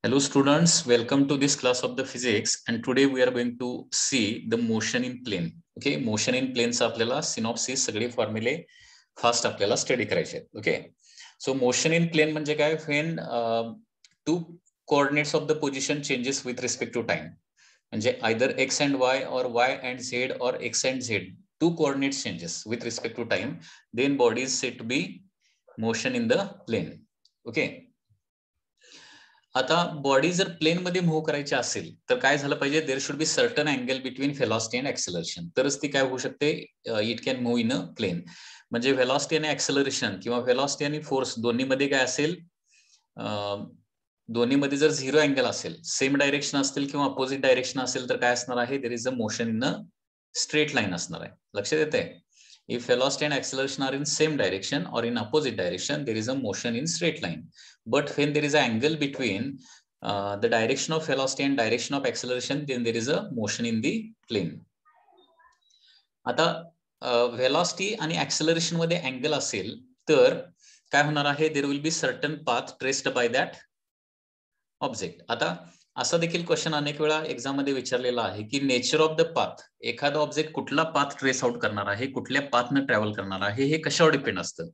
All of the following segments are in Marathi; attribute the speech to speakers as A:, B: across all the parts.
A: Hello students, welcome to this class of the physics and today we are going to see the motion in plane. Okay, motion in plane चा आपल्याला synopsis सगळे फॉर्म्युले फास्ट आपल्याला स्टडी करायचे आहेत. Okay, so motion in plane म्हणजे काय? When two coordinates of the position changes with respect to time, म्हणजे either x and y or y and z or x and z, two coordinates changes with respect to time, then body is said to be motion in the plane. Okay, आता बॉडी जर प्लेन मध्ये मूव्ह करायची असेल तर काय झालं पाहिजे? There should be certain angle between velocity and acceleration, तरच ती काय होऊ शकते? It can move in a plane. म्हणजे व्हेलॉसिटी आणि ऍक्सेलरेशन किंवा व्हेलॉसिटी आणि फोर्स दोन्ही मध्ये काय असेल? दोन्ही मध्ये जर झिरो अँगल असेल, सेम डायरेक्शन असतील किंवा अपोजिट डायरेक्शन असेल तर काय असणार आहे? There is a motion in a straight line असणार आहे. लक्षात येते? If velocity and acceleration are in same direction or in opposite direction, there is a motion in straight line. But when there is an angle between the direction of velocity and direction of acceleration, then there is a motion in the plane. आता velocity आणि acceleration मध्ये angle असेल तर काय होणार आहे? There will be certain path traced by that object. आता असा देखील क्वेश्चन अनेक वेळा एक्झाम मध्ये विचारलेला आहे की नेचर ऑफ द पाथ, एखादा ऑब्जेक्ट कुठला पाथ ट्रेस आउट करणार आहे, कुठल्या पाथनं ट्रॅव्हल करणार आहे, हे कशावर डिपेंड असतं?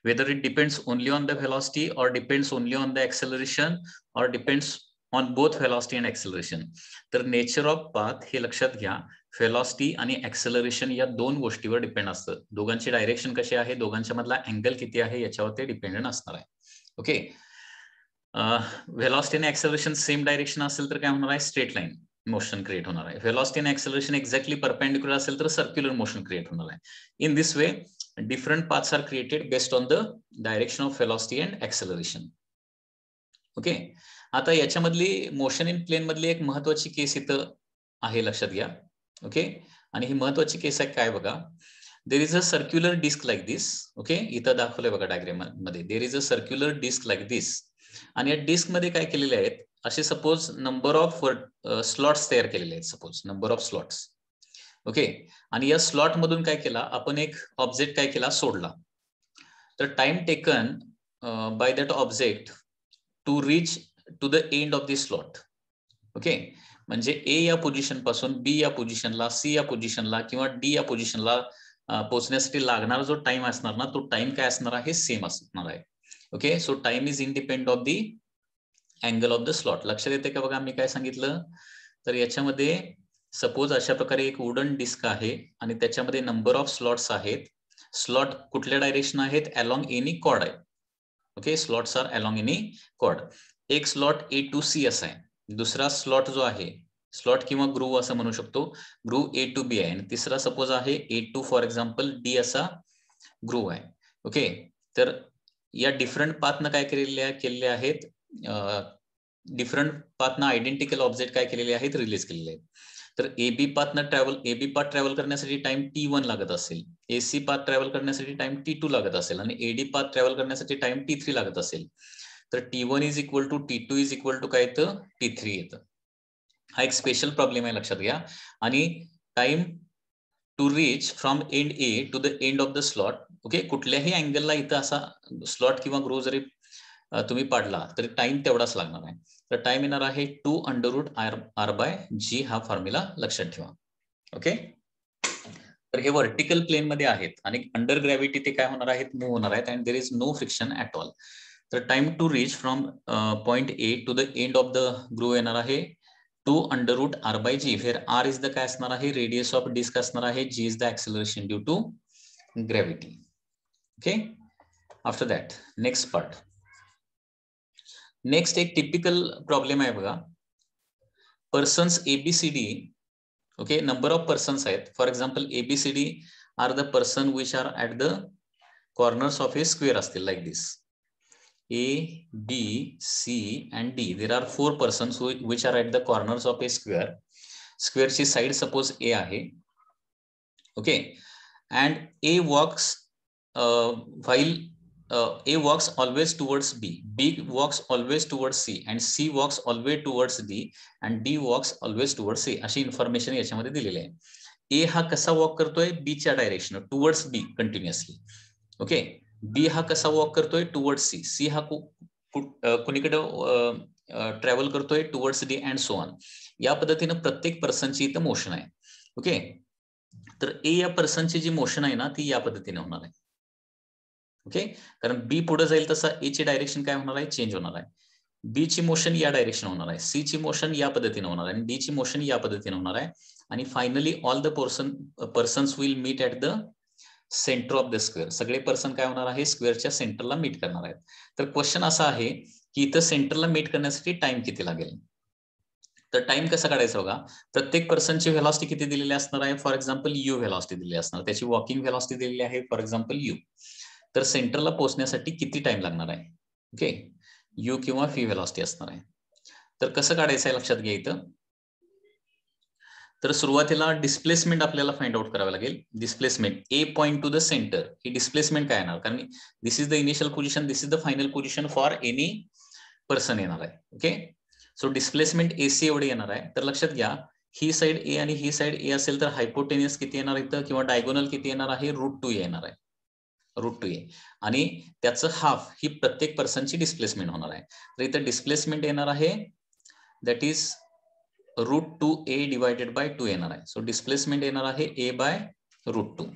A: Whether it depends only on the velocity or depends only on the acceleration or depends on both velocity and acceleration. तर नेचर ऑफ पाथ हे लक्षात घ्या, व्हेलॉसिटी आणि एक्सेलरेशन या दोन गोष्टीवर डिपेंड असतं. दोघांची डायरेक्शन कशी आहे, दोघांच्या मधला अँगल किती आहे याच्यावर ते डिपेंडेंट असणार आहे. ओके, व्हेलॉसिटी आणि ऍक्सेलरेशन सेम डायरेक्शन असेल तर काय होणार आहे? स्ट्रेट लाईन मोशन क्रिएट होणार आहे. व्हेलॉसिटी आणि ऍक्सेलरेशन एक्झॅक्टली परपेंडिक्युलर असेल तर सर्क्युलर मोशन क्रिएट होणार आहे. In this way different paths are created based on the direction of velocity and acceleration. Okay, आता याच्यामधली मोशन इन प्लेन मधली एक महत्वाची केस इथं आहे, लक्षात घ्या. ओके, आणि ही महत्वाची केस आहे काय बघा? There is a circular disc like this. Okay, इथं दाखवलंय बघा डायग्राम मध्ये. There is a circular disc like this आणि या डिस्क मध्ये काय केलेले आहेत? असे सपोज नंबर ऑफ स्लॉट्स तयार केलेले आहेत. Suppose number of slots. Okay, आणि या स्लॉट मधून काय केला आपण? एक ऑब्जेक्ट काय केला? सोडला. तर time taken by that object to reach to the end of the slot. Okay, म्हणजे ए या पोझिशन पासून बी या पोझिशनला, सी या पोझिशनला किंवा डी या पोझिशनला पोहोचण्यासाठी लागणारा जो टाइम असणार ना, तो टाइम काय असणार आहे? सेम असणार आहे. Okay, so time is independent of the angle of the slot. लक्षात येते का बघा मी काय सांगितलं? तर याच्यामध्ये सपोज अशा प्रकारे एक वुडन डिस्क आहे आणि त्याच्यामध्ये नंबर ऑफ स्लॉट्स आहेत. स्लॉट कुठल्या डायरेक्शन आहेत? अलॉंग एनी कॉर्ड आहे. Okay, slots are along any chord. एक स्लॉट ए टू सी असा आहे, दुसरा स्लॉट जो आहे स्लॉट किंवा ग्रूव असं म्हणू शकतो, ग्रूव ए टू बी आहे, आणि तिसरा सपोज आहे ए टू फॉर एक्झाम्पल डी असा ग्रूव आहे. ओके, तर या डिफरंट पाथनं काय केलेले आहेत? डिफरंट पाथनं आयडेंटिकल ऑब्जेक्ट काय केलेले आहेत? रिलीज केलेले आहेत. तर एबी पाथ ट्रॅव्हल करण्यासाठी टाइम T1 लागत असेल, एसी पाथ ट्रॅव्हल करण्यासाठी टाइम T2 लागत असेल आणि एडी पाथ ट्रॅव्हल करण्यासाठी टाइम T3 लागत असेल. तर T1 is equal to T2 is equal to काय येतं? T3 येतं. हा एक स्पेशल प्रॉब्लेम आहे, लक्षात घ्या. आणि time to reach from end A to the end of the slot. Okay, कुठल्याही अँगलला इथं असा स्लॉट किंवा ग्रूव जरी तुम्ही पाडला तरी टाइम तेवढाच लागणार आहे. तर टाइम येणार आहे 2 √r/g. हा फॉर्म्युला लक्षात ठेवा. ओके, तर हे व्हर्टिकल प्लेन मध्ये आहेत आणि अंडर ग्रॅव्हिटी ते काय होणार आहेत? मूव्ह होणार आहेत and there is no friction at all. तर time to reach from point A to the end of the groove येणार आहे 2 √r/g, where r is the काय असणार आहे? रेडियस ऑफ डिस्क असणार आहे, g is the acceleration due to gravity. Okay, after that next part. Next एक टिपिकल प्रॉब्लेम आहे बघा. Persons ABCD. Okay, number of persons आहेत. For example ABCD are the person which are at the corners of a square असतील like this. A, B, C and D. There are 4 persons which are at the corners of a square. Square ची साइड सपोज A आहे. Okay, and A walks while A walks always towards B, B walks always towards C, and C walks always towards D, and D walks always towards C. अशी इन्फॉर्मेशन याच्यामध्ये दिलेली आहे. A हा कसा वॉक करतोय? B च्या direction towards B continuously. Okay, B हा कसा वॉक करतोय? Towards C. C हा कुणीकडे ट्रॅव्हल करतोय towards D and so on. या पद्धतीनं प्रत्येक पर्सनची इथं मोशन आहे. ओके, तर ए या पर्सनची जी मोशन आहे ना ती या पद्धतीने होणार आहे. ओके, कारण बी पुढे जाईल तसा ए ची डायरेक्शन काय होणार आहे, चेंज होणार आहे. बी ची मोशन या डायरेक्शन होणार आहे, सी ची मोशन या पद्धतीने होणार आहे आणि डी ची मोशन या पद्धतीने होणार आहे. आणि finally all the persons will meet at the centre of the square. सगळे पर्सन काय होणार आहे, स्क्वेअरच्या सेंटरला मीट करणार आहेत. तर क्वेश्चन असा आहे की इथं सेंटरला मीट करण्यासाठी टाइम किती लागेल. तर टाइम कसा काढायचा बघा, प्रत्येक पर्सनची व्हेलॉसिटी किती दिलेली असणार आहे. फॉर एक्झाम्पल यू व्हेलॉसिटी दिलेली असणार, त्याची वॉकिंग व्हेलॉसिटी दिलेली आहे फॉर एक्झाम्पल यू. तर सेंटरला पोहोचण्यासाठी किती टाइम लागणार आहे. ओके, यू किंवा फी व्हेलॉसिटी असणार आहे. तर कसं काढायचं आहे लक्षात घ्या इथं. तर सुरुवातीला डिस्प्लेसमेंट आपल्याला फाइंड आउट करावं लागेल. Displacement A point to the centre, ही डिस्प्लेसमेंट काय येणार, कारण this is the initial position, this is the final position for any person येणार आहे. ओके, सो डिस्प्लेसमेंट एसी एवढी येणार आहे. तर लक्षात घ्या, ही साइड ए आणि ही साइड ए असेल तर हायपोटेनियस किती येणार इथं, किंवा डायगोनल किती येणार आहे, √2 येणार आहे, √2 आणि त्याचं हाफ ही प्रत्येक पर्सनची डिस्प्लेसमेंट होणार आहे. तर इथं डिस्प्लेसमेंट येणार आहे that is √2a divided by 2 येणार आहे. सो डिस्प्लेसमेंट येणार आहे a/√2.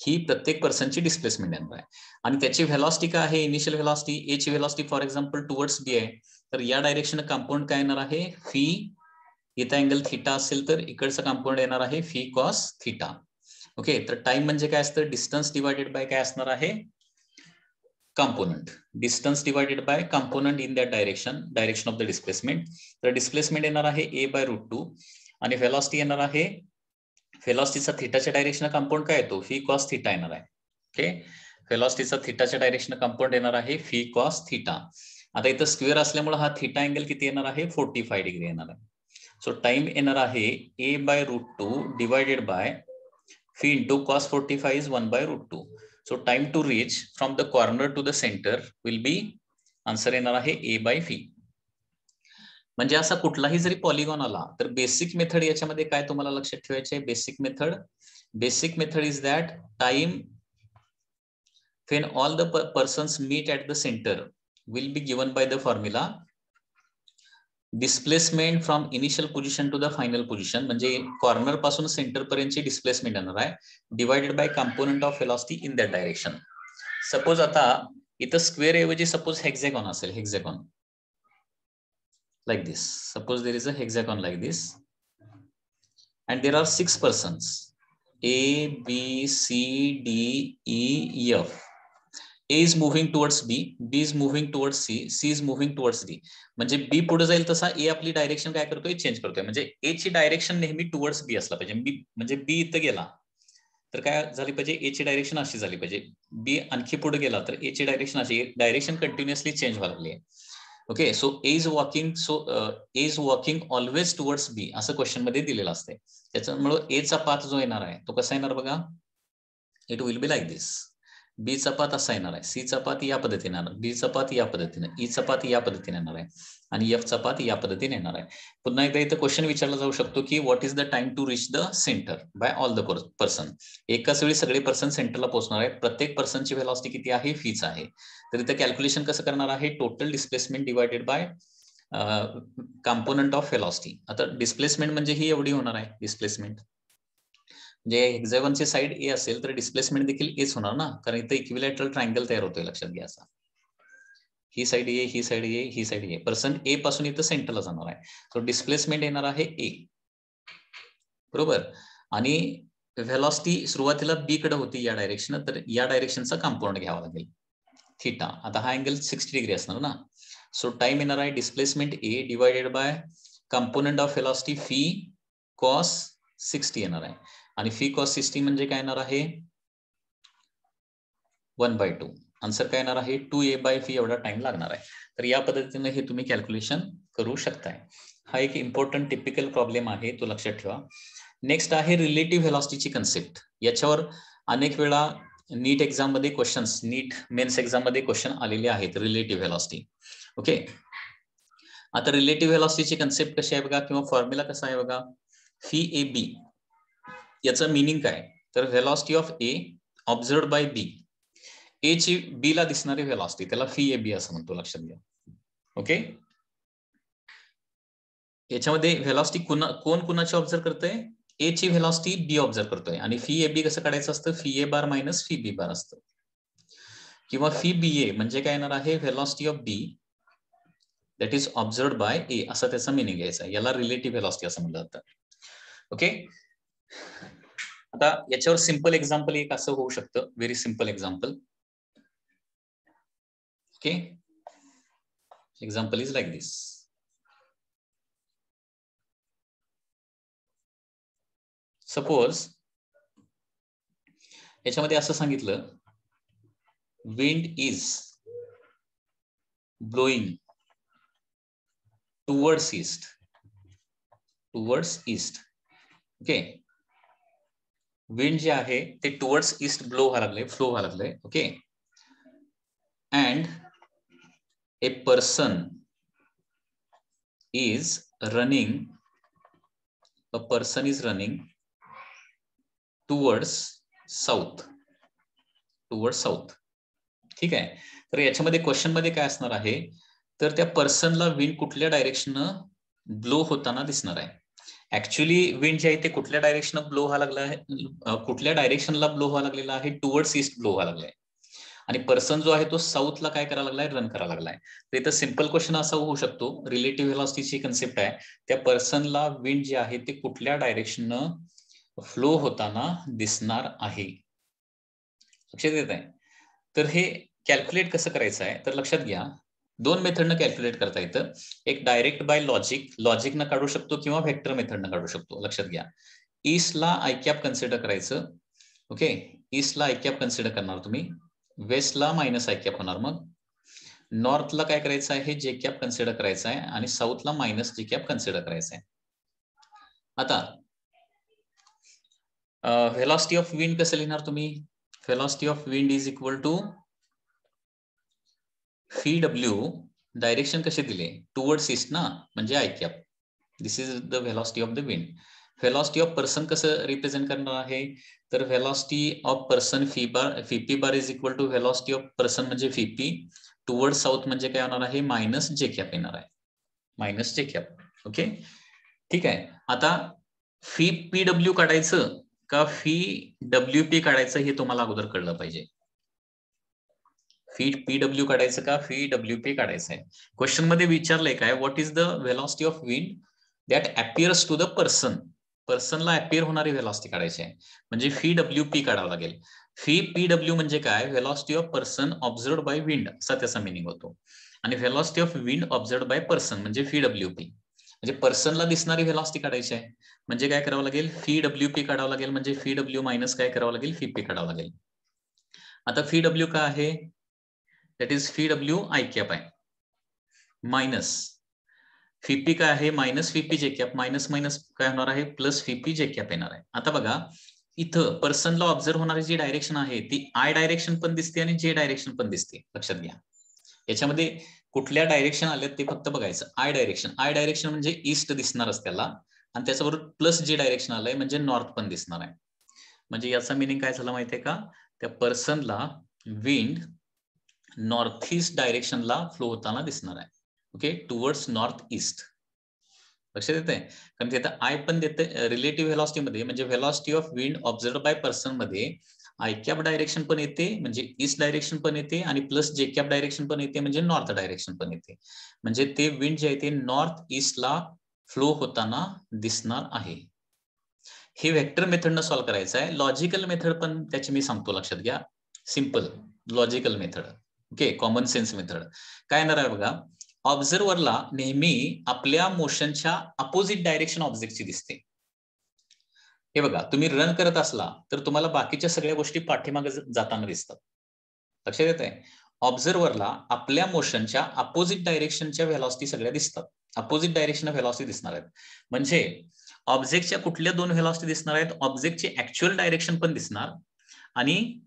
A: ही प्रत्येक पर्सनची डिस्प्लेसमेंट येणार आहे. आणि त्याची व्हेलॉसिटी काय आहे, इनिशियल व्हेलॉसिटी, ए ची व्हेलॉसिटी फॉर एक्झाम्पल टुवर्ड्स बी आहे. तर या डायरेक्शन कंपाऊंड काय येणार आहे, फी, इथं अँगल थिटा असेल तर इकडचं कंपाऊंड येणार आहे फी कॉस थिटा. ओके, तर टाइम म्हणजे काय असतं, डिस्टन्स डिवायडेड बाय काय असणार आहे, component. Distance divided by component in that direction of the displacement. तर डिस्प्लेसमेंट येणार आहे a/√2 आणि व्हेलॉसिटी येणार आहे, व्हेलॉसिटीचा थिटाच्या डायरेक्शन कंपाऊंड काय येतो, फी कॉस थिटा येणार आहे. ओके, व्हेलॉसिटीचा थिटाच्या डायरेक्शन कंपाऊंड येणार आहे फी कॉस थिटा. आता इथं स्क्वेअर असल्यामुळे हा थिटा अँगल किती येणार आहे, 45 डिग्री येणार आहे. सो टाइम येणार आहे a/√2 divided by fee into cos 45 is 1/√2. So time to reach from the corner to the center will be, answer येणार आहे a/φ. म्हणजे असा कुठलाही जरी पॉलिगॉन आला तर बेसिक मेथड याच्यामध्ये काय तुम्हाला लक्षात ठेवायचे, basic method is that time when all the persons meet at the center will be given by the formula displacement from initial position to the final position. म्हणजे कॉर्नर पासून सेंटर पर्यंतची डिस्प्लेसमेंट येणार आहे divided by component of velocity in that direction. Suppose आता इथं स्क्वेअर ऐवजी सपोज हेक्झॅगॉन असेल, hexagon like this. Suppose there is a hexagon like this and there are 6 persons A, B, C, D, E, F. A is moving towards B, B is moving towards C, C is moving towards D. म्हणजे B पुढे जाईल तसा A आपली डायरेक्शन काय करतोय, चेंज करतोय. म्हणजे A ची डायरेक्शन नेहमी टुवर्ड्स B असला पाहिजे. B म्हणजे B इथं गेला तर काय झाली पाहिजे, A ची डायरेक्शन अशी झाली पाहिजे. B आणखी पुढे गेला तर A ची डायरेक्शन अशी, डायरेक्शन कंटिन्युअसली चेंज व्हायला लागली आहे. Okay, so A is walking always towards B असं क्वेश्चन मध्ये दिलेलं असते. त्याच्यामुळे A चा पाथ जो येणार आहे तो कसा येणार बघा, इट विल बी लाईक दिस. बी चा पाथ असा येणार आहे, सी चा पाथ या पद्धतीने येणार, डी चा पाथ या पद्धतीने, ई चा पाथ या पद्धतीने येणार आहे आणि एफ चा पाथ या पद्धतीने येणार आहे. पुन्हा एकदा इथं क्वेश्चन विचारला जाऊ शकतो की what is the time to reach the centre by all the person. एकाच वेळी सगळे पर्सन सेंटरला पोहोचणार आहेत. प्रत्येक पर्सनची व्हेलॉसिटी किती आहे, फीच आहे. तर इथं कॅल्क्युलेशन कसं करणार आहे, total displacement divided by component of velocity. आता डिस्प्लेसमेंट म्हणजे ही एवढी होणार आहे डिस्प्लेसमेंट. म्हणजे हेक्झॅगॉनची साइड ए असेल तर डिस्प्लेसमेंट देखील एच होणार ना, कारण इथे इक्विलॅटरल ट्रायंगल तयार होतोय, लक्षात घ्या. असा ही साइड ए, ही साइड ए, ही साइड ए, पर्सन ए पासून इथं सेंटरला जाणार आहे. सो डिस्प्लेसमेंट येणार आहे ए, बरोबर. आणि व्हेलॉसिटी सुरुवातीला बी कडे होती या डायरेक्शन, तर या डायरेक्शनचा कंपाऊंड घ्यावा लागेल थिटा. आता हा अँगल 60 डिग्री असणार ना. सो टाइम येणार आहे displacement A divided by component of velocity fee cos 60 येणार आहे. आणि फी कॉस 60 म्हणजे काय येणार आहे, 1/2. आन्सर काय येणार आहे, 2a/φ एवढा टाइम लागणार आहे. तर या पद्धतीने हे तुम्ही कॅल्क्युलेशन करू शकताय. हा एक इम्पॉर्टंट टिपिकल प्रॉब्लेम आहे, तो लक्षात ठेवा. नेक्स्ट आहे रिलेटिव्ह व्हेलॉसिटीची कन्सेप्ट. याच्यावर अनेक वेळा नीट एक्झाम मध्ये क्वेश्चन्स, नीट मेन्स एक्झाम मध्ये क्वेश्चन आलेले आहेत, रिलेटिव्ह व्हेलॉसिटी. ओके, आता रिलेटिव्ह व्हेलॉसिटीची कन्सेप्ट कशी आहे बघा, किंवा फॉर्म्युला कसा आहे बघा. फी ए बी, याचं मिनिंग काय, तर velocity of A observed by बी. ए ची बी ला दिसणारी व्हेलॉसिटी त्याला फी ए बी असं म्हणतो, लक्षात घ्या. ओके, याच्यामध्ये व्हेलॉसिटी कोण कुणाची ऑब्झर्व करतोय? ए ची व्हेलॉसिटी बी ऑब्झर्व करतोय आणि फी ए बी कसं काढायचं असतं? V A bar minus V B bar असतं, किंवा फी बी ए म्हणजे काय येणार आहे? Velocity of B that is observed by A, असं त्याचा मिनिंग घ्यायचा आहे. याला रिलेटिव्ह व्हेलॉसिटी असं म्हणलं जातं. ओके, आता याच्यावर सिंपल एक्झाम्पल एक असं होऊ शकतं, very simple example. Okay, example is like this. Suppose याच्यामध्ये असं सांगितलं, wind is blowing towards east. Okay, wind जे आहे ते टुवर्ड्स ईस्ट ब्लो व्हायला लागले, फ्लो व्हायला लागले. Okay, and a person is running towards south. ठीक आहे, तर याच्यामध्ये क्वेश्चन मध्ये काय असणार आहे, तर त्या पर्सनला विंड कुठल्या डायरेक्शननं ब्लो होताना दिसणार आहे. ऍक्च्युली विंड जे आहे ते कुठल्या डायरेक्शन ब्लो व्हायला लागलं आहे, कुठल्या डायरेक्शनला ब्लो व्हायला लागलेला आहे? टुवर्ड्स ईस्ट ब्लो व्हायला लागलाय. आणि पर्सन जो आहे तो साऊथला काय करायला लागलाय? रन करायला लागलाय. तर इथं सिंपल क्वेश्चन असा होऊ शकतो, रिलेटिव्ह व्हेलॉसिटीची कन्सेप्ट आहे, त्या पर्सनला विंड जे आहे ते कुठल्या डायरेक्शननं फ्लो होताना दिसणार आहे. लक्षात येत आहे? तर हे कॅल्क्युलेट कसं करायचं आहे, तर लक्षात घ्या, दोन मेथडनं कॅल्क्युलेट करता येतं. एक डायरेक्ट बाय लॉजिकनं काढू शकतो, किंवा व्हेक्टर मेथडनं काढू शकतो. लक्षात घ्या, ईस्टला आय कॅप कन्सिडर करायचं. ओके, ईस्टला आय कॅप कन्सिडर करणार तुम्ही, वेस्टला मायनस आय कॅप होणार. मग नॉर्थला काय करायचं आहे? जे कॅप कन्सिडर करायचं आहे, आणि साऊथला मायनस जे कॅप कन्सिडर करायचं आहे. आता व्हेलॉसिटी ऑफ विंड कसं लिहिणार तुम्ही? Velocity of wind is equal to V W, direction कसे दिले? टुवर्ड्स ईस्ट ना, म्हणजे I cap. This is the velocity of the wind. Velocity of person कसं रिप्रेझेंट करणार आहे, तर velocity of person V P bar is equal to velocity of person म्हणजे फी पी, टुवर्ड्स साऊथ म्हणजे काय होणार आहे? मायनस जे कॅप येणार आहे, मायनस जे कॅप. ओके, ठीक आहे. आता फी पी डब्ल्यू काढायचं का फी डब्ल्यू पी काढायचं हे तुम्हाला अगोदर कळलं पाहिजे. फी पी डब्ल्यू काढायचं का फी डब्ल्यू पी काढायचं आहे? क्वेश्चन मध्ये विचारलंय काय, what is the velocity of wind that appears to the person. पर्सनला अपियर होणारी व्हेलॉसिटी काढायची आहे, म्हणजे फी डब्ल्यू पी काढावं लागेल. फी पी डब्ल्यू म्हणजे काय? Velocity of person observed by wind, असा त्याचा मिनिंग होतो. आणि velocity of wind observed by person म्हणजे फी डब्ल्यू पी. म्हणजे पर्सनला दिसणारी व्हेलॉसिटी काढायची आहे, म्हणजे काय करावं लागेल? फी डब्ल्यू पी काढावं लागेल, म्हणजे फी डब्ल्यू मायनस काय करावं लागेल? फी पी काढावं लागेल. आता फी डब्ल्यू काय आहे? That is V W I cap आहे, मायनस फीपी काय आहे? Minus V P J cap, minus minus काय होणार आहे? प्लस फीपी जे कॅप येणार आहे. आता बघा, इथं पर्सनला ऑब्झर्व होणारी जी डायरेक्शन आहे ती आय डायरेक्शन पण दिसते आणि जे डायरेक्शन पण दिसते. लक्षात घ्या, याच्यामध्ये कुठल्या डायरेक्शन आल्यात ते फक्त बघायचं. आय डायरेक्शन म्हणजे ईस्ट दिसणारच त्याला, आणि त्याच्याबरोबर प्लस जे डायरेक्शन आलंय म्हणजे नॉर्थ पण दिसणार आहे. म्हणजे याचा मिनिंग काय झालं माहितीये का? त्या पर्सनला विंड नॉर्थ ईस्ट डायरेक्शनला फ्लो होताना दिसणार आहे. Okay, towards north east. लक्षात येते, कारण तिथं आय पण देते रिलेटिव्ह व्हेलॉसिटी मध्ये, म्हणजे velocity of wind observed by person मध्ये आय कॅप डायरेक्शन पण येते, म्हणजे ईस्ट डायरेक्शन पण येते, आणि प्लस जे कॅप डायरेक्शन पण येते, म्हणजे नॉर्थ डायरेक्शन पण येते. म्हणजे ते विंड जे आहे ते नॉर्थ ईस्टला फ्लो होताना दिसणार आहे. हे व्हेक्टर मेथडनं सॉल्व्ह करायचं आहे. लॉजिकल मेथड पण त्याची मी सांगतो, लक्षात घ्या. Simple logical method, okay, common sense method. काय येणार आहे बघा, ऑब्झर्वरला नेहमी आपल्या मोशनच्या अपोजिट डायरेक्शन ऑब्जेक्टची दिसते. हे बघा, तुम्ही रन करत असला तर तुम्हाला बाकीच्या सगळ्या गोष्टी पाठीमागे जाताना दिसतात. लक्षात येत आहे, ऑब्झर्वरला आपल्या मोशनच्या अपोजिट डायरेक्शनच्या व्हेलॉसिटी सगळ्या दिसतात. अपोजिट डायरेक्शन व्हेलॉसिटी दिसणार आहेत, म्हणजे ऑब्जेक्टच्या कुठल्या दोन व्हेलॉसिटी दिसणार आहेत? ऑब्जेक्टची ऍक्च्युअल डायरेक्शन पण दिसणार, आणि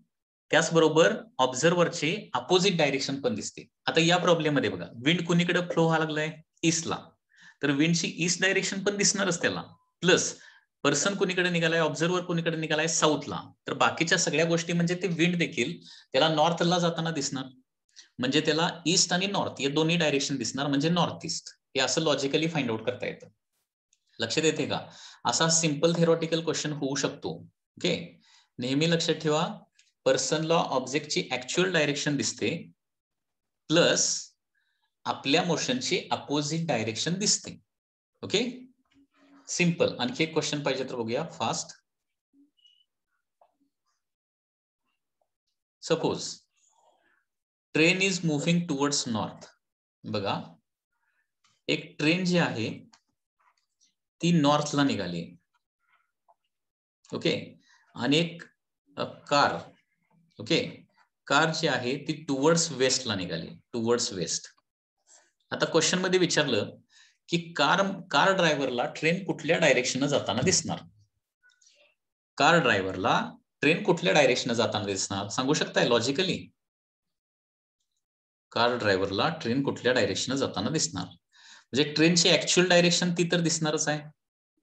A: त्याचबरोबर ऑब्झर्वरचे अपोजिट डायरेक्शन पण दिसते. आता या प्रॉब्लेम मध्ये बघा, विंड कुणीकडे फ्लो व्हायला लागलाय? ईस्टला, तर विंडची ईस्ट डायरेक्शन पण दिसणारच त्याला, प्लस पर्सन कुणीकडे निघालाय? ऑब्झर्वर कुणीकडे निघालाय? साऊथला. तर बाकीच्या सगळ्या गोष्टी म्हणजे ते विंड देखील त्याला नॉर्थला जाताना दिसणार, म्हणजे त्याला ईस्ट आणि नॉर्थ या दोन्ही डायरेक्शन दिसणार, म्हणजे नॉर्थ ईस्ट. हे असं लॉजिकली फाइंड आउट करता येतं. लक्षात येते का? असा सिंपल थेरॉटिकल क्वेश्चन होऊ शकतो. ओके, नेहमी लक्षात ठेवा, पर्सनला ऑब्जेक्टची ऍक्च्युअल डायरेक्शन दिसते प्लस आपल्या मोशनची अपोजिट डायरेक्शन दिसते. Okay, simple. आणखी एक क्वेश्चन पाहिजे तर बघूया fast. Suppose train is moving towards north. बघा, एक ट्रेन जी आहे ती नॉर्थला निघाली. ओके, आणि एक कार, ओके, कार जी आहे ती टुवर्ड्स वेस्टला निघाली, टुवर्ड्स वेस्ट. आता क्वेश्चन मध्ये विचारलं की कार ड्रायव्हरला ट्रेन कुठल्या डायरेक्शन जाताना दिसणार? कार ड्रायव्हरला ट्रेन कुठल्या डायरेक्शन जाताना दिसणार सांगू शकताय लॉजिकली? कार ड्रायव्हरला ट्रेन कुठल्या डायरेक्शन जाताना दिसणार? म्हणजे ट्रेनची ऍक्च्युअल डायरेक्शन ती तर दिसणारच आहे,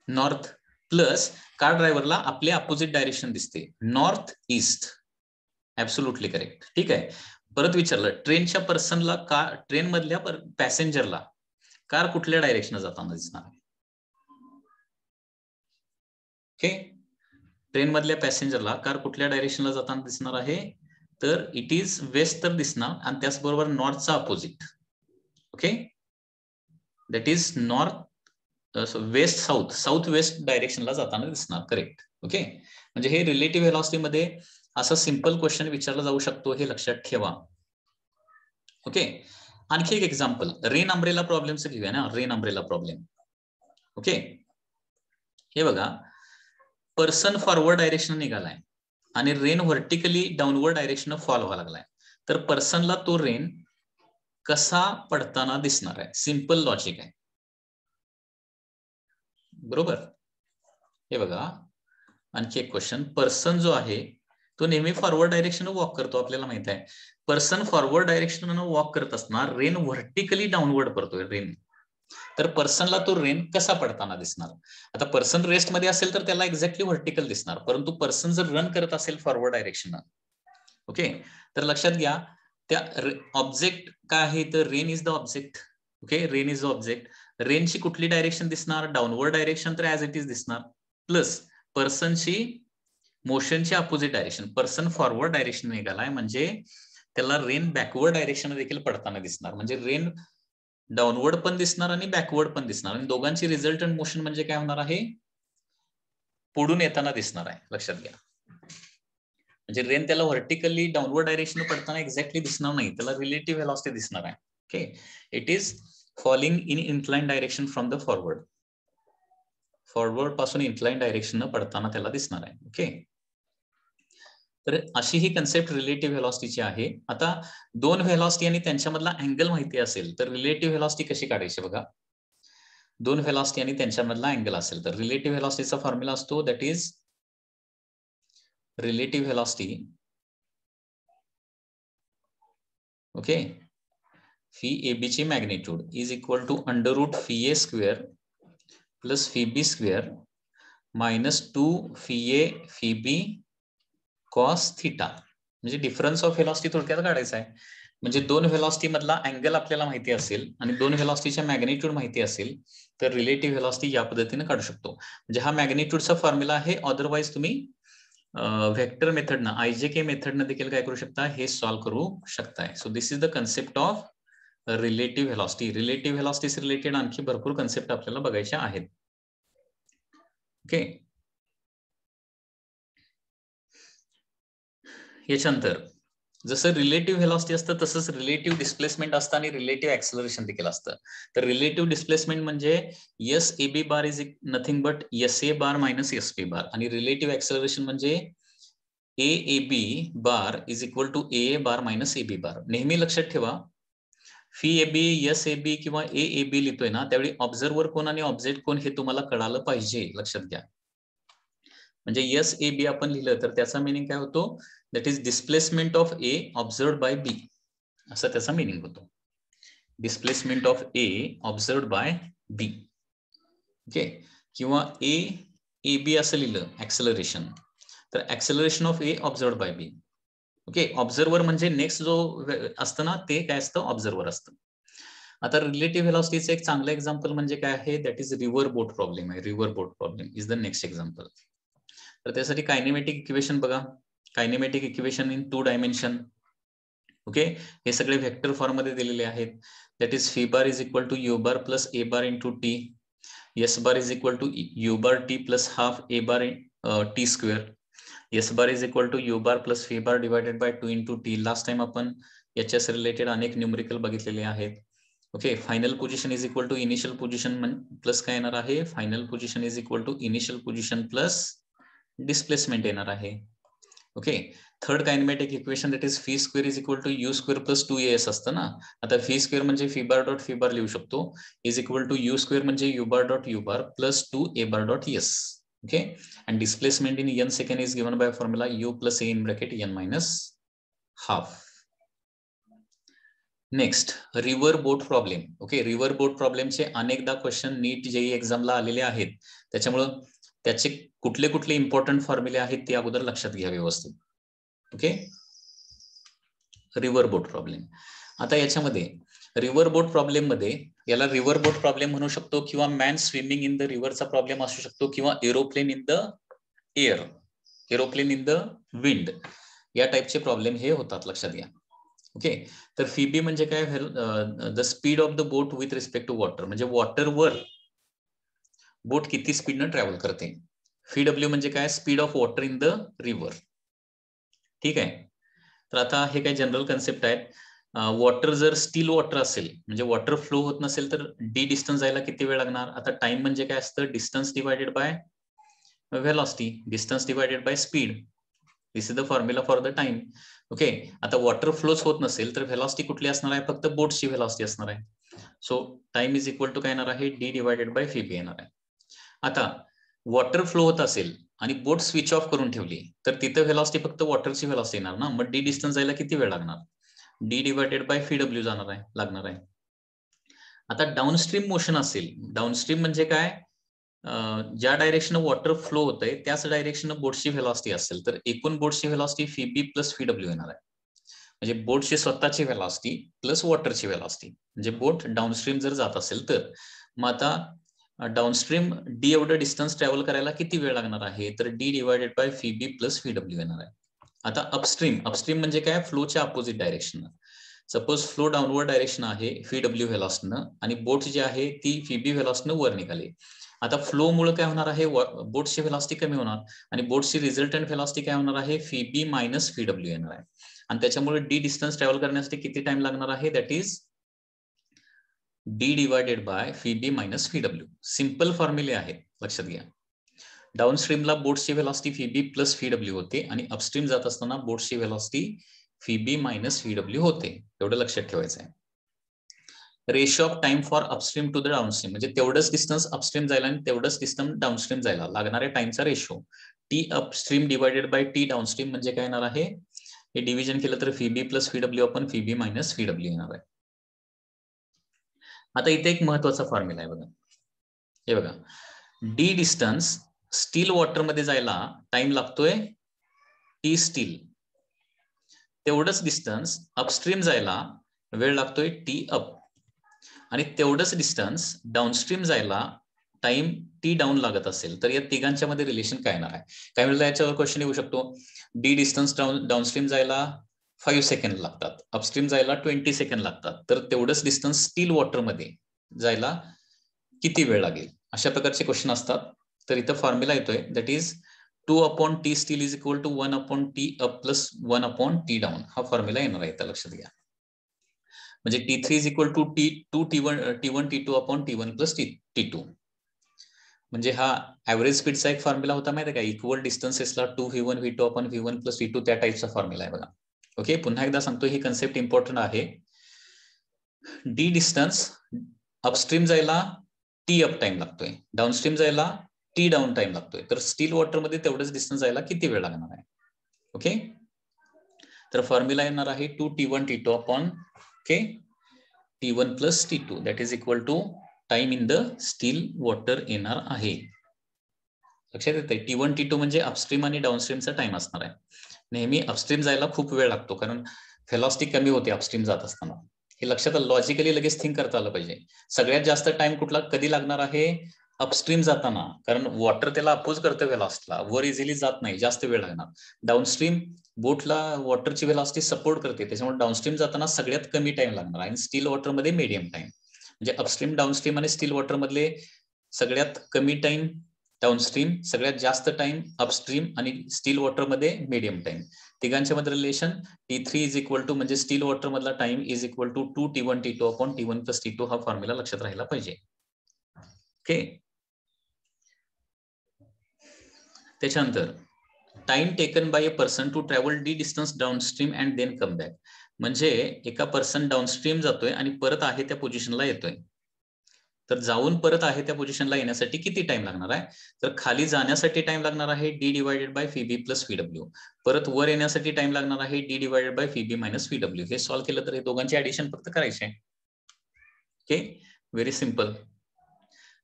A: नॉर्थ, प्लस कार ड्रायव्हरला आपले अपोजिट डायरेक्शन दिसते, नॉर्थ ईस्ट. Absolutely correct. ठीक आहे, परत विचारलं ट्रेनच्या पर्सनला, ट्रेन मधल्या पॅसेंजरला कार कुठल्या डायरेक्शन जाताना दिसणार? ओके, ट्रेन मधल्या पॅसेंजरला कार कुठल्या डायरेक्शनला जाताना दिसणार आहे? तर इट इज वेस्ट तर दिसणार, आणि त्याचबरोबर नॉर्थचा opposite. Okay, that is north west south, south west डायरेक्शनला जाताना दिसणार. करेक्ट. ओके, म्हणजे हे रिलेटिव्ह व्हेलॉसिटी मध्ये असा सिंपल क्वेश्चन विचारला जाऊ शकतो, हे लक्षात ठेवा. ओके, आणखी एक एक्झाम्पल रेन अम्ब्रेला प्रॉब्लेमचं घेऊया ना. Rain umbrella problem. ओके, हे बघा, पर्सन फॉरवर्ड डायरेक्शन निघालाय आणि rain vertically downward direction fall व्हायला लागलाय. तर पर्सनला तो रेन कसा पडताना दिसणार आहे? सिंपल लॉजिक आहे, बरोबर. हे बघा, आणखी एक क्वेश्चन. पर्सन जो आहे तो नेहमी फॉरवर्ड डायरेक्शन वॉक करतो, आपल्याला माहित आहे. पर्सन फॉरवर्ड डायरेक्शन वॉक करत असणार, रेन व्हर्टिकली डाऊनवर्ड पडतोय रेन. तर पर्सनला तो रेन कसा पडताना दिसणार? आता पर्सन रेस्ट मध्ये असेल तर त्याला एक्झॅक्टली व्हर्टिकल दिसणार, परंतु पर्सन जर रन करत असेल फॉरवर्ड डायरेक्शन, ओके, तर लक्षात घ्या त्या ऑब्जेक्ट काय आहे, तर rain is the object. Okay, rain is the object. रेनची कुठली डायरेक्शन दिसणार? डाऊनवर्ड डायरेक्शन तर ऍज इट इज दिसणार, प्लस पर्सनची मोशनची opposite direction. Person forward direction निघालाय म्हणजे त्याला रेन बॅकवर्ड डायरेक्शन देखील पडताना दिसणार. म्हणजे रेन डाऊनवर्ड पण दिसणार आणि बॅकवर्ड पण दिसणार, आणि दोघांची रिझल्टंट मोशन म्हणजे काय होणार आहे? पुढून येताना दिसणार आहे. लक्षात घ्या, म्हणजे रेन त्याला व्हर्टिकली डाऊनवर्ड डायरेक्शन पडताना एक्झॅक्टली दिसणार नाही, त्याला रिलेटिव्ह व्हेलॉसिटी दिसणार आहे. Okay, it is falling in incline direction from the forward. Forward पासून इन्क्लाइन डायरेक्शन पडताना त्याला दिसणार आहे. ओके, तर अशी ही कन्सेप्ट रिलेटिव्ह व्हेलॉसिटीची आहे. आता दोन व्हेलॉसिटी आणि त्यांच्यामधला अँगल माहिती असेल तर रिलेटिव्ह व्हेलॉसिटी कशी काढायची? बघा, दोन व्हेलॉसिटी आणि त्यांच्यामधला अँगल असेल तर रिलेटिव्ह व्हेलॉसिटीचा फॉर्म्युला असतो, that is relative velocity, okay, V A B ची magnitude is equal to under root V A square plus V B square minus 2 V A V B cos theta. म्हणजे डिफरन्स ऑफ व्हेलॉसिटी थोडक्यात काढायचा आहे. म्हणजे दोन व्हेलॉसिटी मधला अँगल आपल्याला माहिती असेल आणि दोन व्हेलॉसिटीच्या मॅग्निट्यूड माहिती असेल तर रिलेटिव्ह व्हेलॉसिटी या पद्धतीने काढू शकतो. म्हणजे हा मॅग्निट्यूडचा फॉर्म्युला आहे. अदरवाइज तुम्ही व्हेक्टर मेथडनं, आयजेके मेथडनं देखील काय करू शकता, हे सॉल्व्ह करू शकताय. So this is the concept of relative velocity. Relative velocity related आणखी भरपूर कन्सेप्ट आपल्याला बघायच्या आहेत. ओके, याच्यानंतर जसं रिलेटिव्ह व्हेलॉसिटी असतं तसंच रिलेटिव्ह डिस्प्लेसमेंट असतं आणि रिलेटिव्ह ऍक्सेलरेशन देखील असतं. तर रिलेटिव्ह डिस्प्लेसमेंट म्हणजे S A B bar is nothing but S A bar minus S P bar, आणि रिलेटिव्ह ऍक्सेलरेशन म्हणजे A A B bar is equal to A bar minus A B bar. नेहमी लक्षात ठेवा, fee A B, S A बी किंवा ए बी लिहितोय ना त्यावेळी ऑब्झर्वर कोण आणि ऑब्जेक्ट कोण हे तुम्हाला कळालं पाहिजे. लक्षात घ्या, म्हणजे एस ए बी आपण लिहिलं तर त्याचा मिनिंग काय होतो, that is displacement of A observed by B, असं त्याचा मिनिंग होतो. Displacement of A observed by B. Okay, किंवा ए बी असं लिहिलं ऍक्सेलरेशन तर acceleration of A observed by B. Okay, observer म्हणजे नेक्स्ट जो असतं ना ते काय असतं, ऑब्झर्वर असतं. आता रिलेटिव्ह व्हेलॉसिटीचं एक चांगलं एक्झाम्पल म्हणजे काय आहे, that is river boat problem आहे. River boat problem is the next example. तर त्यासाठी कायनेमॅटिक इक्वेशन बघा, kinematic equation in 2 dimension. Okay, हे सगळे व्हेक्टर फॉर्म मध्ये दिलेले आहेत. That is V bar is equal to U bar plus A bar into T, S bar is equal to U bar T plus half A bar T square, S bar is equal to U bar plus V bar divided by 2 into T. Last time आपण याच्यास रिलेटेड अनेक न्यूमरिकल बघितलेले आहेत. Okay, final position is equal to initial position plus काय येणार आहे, final position is equal to initial position plus displacement येणार आहे. Okay, third kinematic equation that is V square is equal to U square plus 2as असतं ना. आता फी स्क्वेअर म्हणजे V bar dot V bar लिहू शकतो, is equal to U square म्हणजे you bar dot U bar plus 2a bar dot S. Okay, and displacement in n second is given by formula u plus a in bracket n minus half. Next, river boat problem. Okay, river boat प्रॉब्लेमचे अनेकदा क्वेश्चन नीट जेई एक्झामला आलेले आहेत, त्याच्यामुळं त्याचे कुठले कुठले इम्पॉर्टंट फॉर्म्युले आहेत ते अगोदर लक्षात घ्या व्यवस्थित. Okay, river boat problem. आता याच्यामध्ये रिव्हर बोट प्रॉब्लेम मध्ये याला रिव्हर बोट प्रॉब्लेम म्हणू शकतो, किंवा मॅन स्विमिंग इन द रिव्हरचा प्रॉब्लेम असू शकतो, किंवा aeroplane in the air, aeroplane in the wind, या टाइपचे प्रॉब्लेम हे होतात, लक्षात घ्या. ओके, तर फीबी म्हणजे काय, the speed of the boat with respect to water, म्हणजे वॉटरवर बोट किती स्पीडनं ट्रॅव्हल करते. फीडब्ल्यू म्हणजे काय, speed of water in the river. ठीक आहे, तर आता हे काय जनरल कन्सेप्ट आहेत. वॉटर जर स्टील वॉटर असेल, म्हणजे वॉटर फ्लो होत नसेल, तर डी डिस्टन्स जायला किती वेळ लागणार. आता टाइम म्हणजे काय असतं, distance divided by velocity, distance divided by speed. This is the formula for the time. Okay, आता वॉटर फ्लोच होत नसेल तर व्हेलॉसिटी कुठली असणार आहे, फक्त बोटची व्हेलॉसिटी असणार आहे. So time is equal to काय येणार आहे, D divided by V B येणार आहे. आता वॉटर फ्लो होत असेल आणि बोट स्विच ऑफ करून ठेवली, तर तिथे व्हेलॉसिटी फक्त वॉटरची व्हेलॉसिटी येणार ना. मग डी डिस्टन्स जायला किती वेळ लागणार, D divided by fee W लागणार आहे. आता डाऊनस्ट्रीम मोशन असेल, डाऊनस्ट्रीम म्हणजे काय, ज्या डायरेक्शन वॉटर फ्लो होत आहे त्याच डायरेक्शन बोटची व्हेलॉसिटी असेल, तर एकूण बोटची velocity V B plus V W येणार आहे. म्हणजे बोटची स्वतःची व्हेलॉसिटी प्लस वॉटरची व्हेलॉसिटी, म्हणजे बोट डाऊनस्ट्रीम जर जात असेल तर. मग आता डाऊनस्ट्रीम डी एवढं डिस्टन्स ट्रॅव्हल करायला किती वेळ लागणार आहे, तर D divided by V B plus V W येणार आहे. आता अपस्ट्रीम, अपस्ट्रीम म्हणजे काय, फ्लोच्या opposite direction. Suppose flow downward direction आहे फी डब्ल्यू व्हेलॉसिटीनं, आणि बोट जी आहे ती फी बी व्हेलॉसिटीनं वर निघाली. आता फ्लो मुळे काय होणार आहे, बोटची व्हेलॉसिटी कमी होणार, आणि बोटची रिझल्टंट व्हेलॉसिटी काय होणार आहे, fee B minus V W येणार आहे. आणि त्याच्यामुळे डी डिस्टन्स ट्रॅव्हल करण्यासाठी किती टाइम लागणार आहे, that is D divided by V B minus V W. Simple फॉर्म्युले आहेत, लक्षात घ्या. डाऊनस्ट्रीमला बोटची velocity V B plus V W होते, आणि अपस्ट्रीम जात असताना बोटची velocity V B minus V W होते. एवढं लक्षात ठेवायचं आहे. Ratio of time for upstream to the downstream, म्हणजे तेवढंच डिस्टन्स अपस्ट्रीम जायला आणि तेवढंच डिस्टन्स डाऊनस्ट्रीम जायला लागणाऱ्या टाइमचा ratio. T upstream divided by T downstream म्हणजे काय येणार आहे, हे डिव्हिजन केलं तर V B plus V W आपण V B minus V W येणार आहे. आता इथे एक महत्वाचा फॉर्म्युला आहे बघा, हे बघा, डी डिस्टन्स स्टील वॉटर मध्ये जायला टाइम लागतोय टी स्टील, तेवढंच डिस्टन्स अपस्ट्रीम जायला वेळ लागतोय टी अप, आणि तेवढंच डिस्टन्स डाऊनस्ट्रीम जायला टाइम टी डाऊन लागत असेल, तर या तिघांच्या मध्ये रिलेशन काय येणार आहे. काय वेळेला याच्यावर क्वेश्चन येऊ शकतो, डी डिस्टन्स डाऊनस्ट्रीम जायला 5 सेकंड लागतात, अपस्ट्रीम जायला 20 सेकंड लागतात, तर तेवढंच डिस्टन्स स्टील वॉटर मध्ये जायला किती वेळ लागेल, अशा प्रकारचे क्वेश्चन असतात. तर इथं फॉर्म्युला येतोय, that is 2/t still is equal to 1/t up plus 1/t down. हा फॉर्म्युला येणार आहे, लक्षात घ्या. म्हणजे T3 is equal to T1 T2 upon T1 plus T2. म्हणजे हा ऍव्हरेज स्पीडचा एक फॉर्म्युला होता माहिती आहे का, equal डिस्टन्सेसला 2v1 v2 upon v1 plus v2, त्या टाइपचा फॉर्म्युला आहे बघा. ओके, पुन्हा एकदा सांगतो, ही कन्सेप्ट इम्पॉर्टंट आहे. डी डिस्टन्स अपस्ट्रीम जायला टी अप टाइम लागतोय, डाऊनस्ट्रीम जायला टी डाऊन टाइम लागतोय, तर स्टील वॉटर मध्ये तेवढंच डिस्टन्स जायला किती वेळ लागणार आहे. ओके, तर फॉर्म्युला येणार आहे 2t1 t2 upon okay T1 plus T2 that is equal to time in the still water येणार आहे. लक्षात येते, T1 T2 म्हणजे अपस्ट्रीम आणि डाऊनस्ट्रीमचा टाइम असणार आहे. नेहमी अपस्ट्रीम जायला खूप वेळ लागतो, कारण व्हेलॉसिटी कमी होते अपस्ट्रीम जात असताना, हे लक्षात लॉजिकली लगेच थिंक करता आलं पाहिजे. सगळ्यात जास्त टाइम कुठला कधी लागणार आहे? अपस्ट्रीम जाताना, कारण वॉटर त्याला अपोज करतं व्हेलॉसिटीला, वर इझिली जात नाही, जास्त वेळ लागणार. डाऊनस्ट्रीम बोटला वॉटरची व्हेलॉसिटी सपोर्ट करते, त्याच्यामुळे डाऊनस्ट्रीम जाताना सगळ्यात कमी टाइम लागणार. आणि स्टील वॉटरमध्ये मीडियम टाइम. म्हणजे अपस्ट्रीम, डाऊनस्ट्रीम आणि स्टील वॉटर मधले सगळ्यात कमी टाइम डाऊनस्ट्रीम, सगळ्यात जास्त टाइम अपस्ट्रीम आणि स्टील वॉटर मध्ये मीडियम टाइम. तिघांच्या मध्ये relation T3 is equal to, म्हणजे स्टील वॉटर मधला time is equal to 2T1 T2 upon T1 plus T2. हा फॉर्म्युला लक्षात राहायला पाहिजे. ओके. त्याच्यानंतर time taken by a person to travel D distance downstream and then come back. म्हणजे एका पर्सन डाऊनस्ट्रीम जातोय आणि परत आहे त्या पोझिशनला येतोय. तर जाऊन परत आहे त्या पोझिशनला येण्यासाठी किती टाइम लागणार आहे? तर खाली जाण्यासाठी टाइम लागणार आहे D divided by V B plus VW. परत वर येण्यासाठी टाइम लागणार आहे D divided by V B minus VW. हे सॉल्व्ह केलं तर हे दोघांची ऍडिशन फक्त करायचे. Okay, very simple.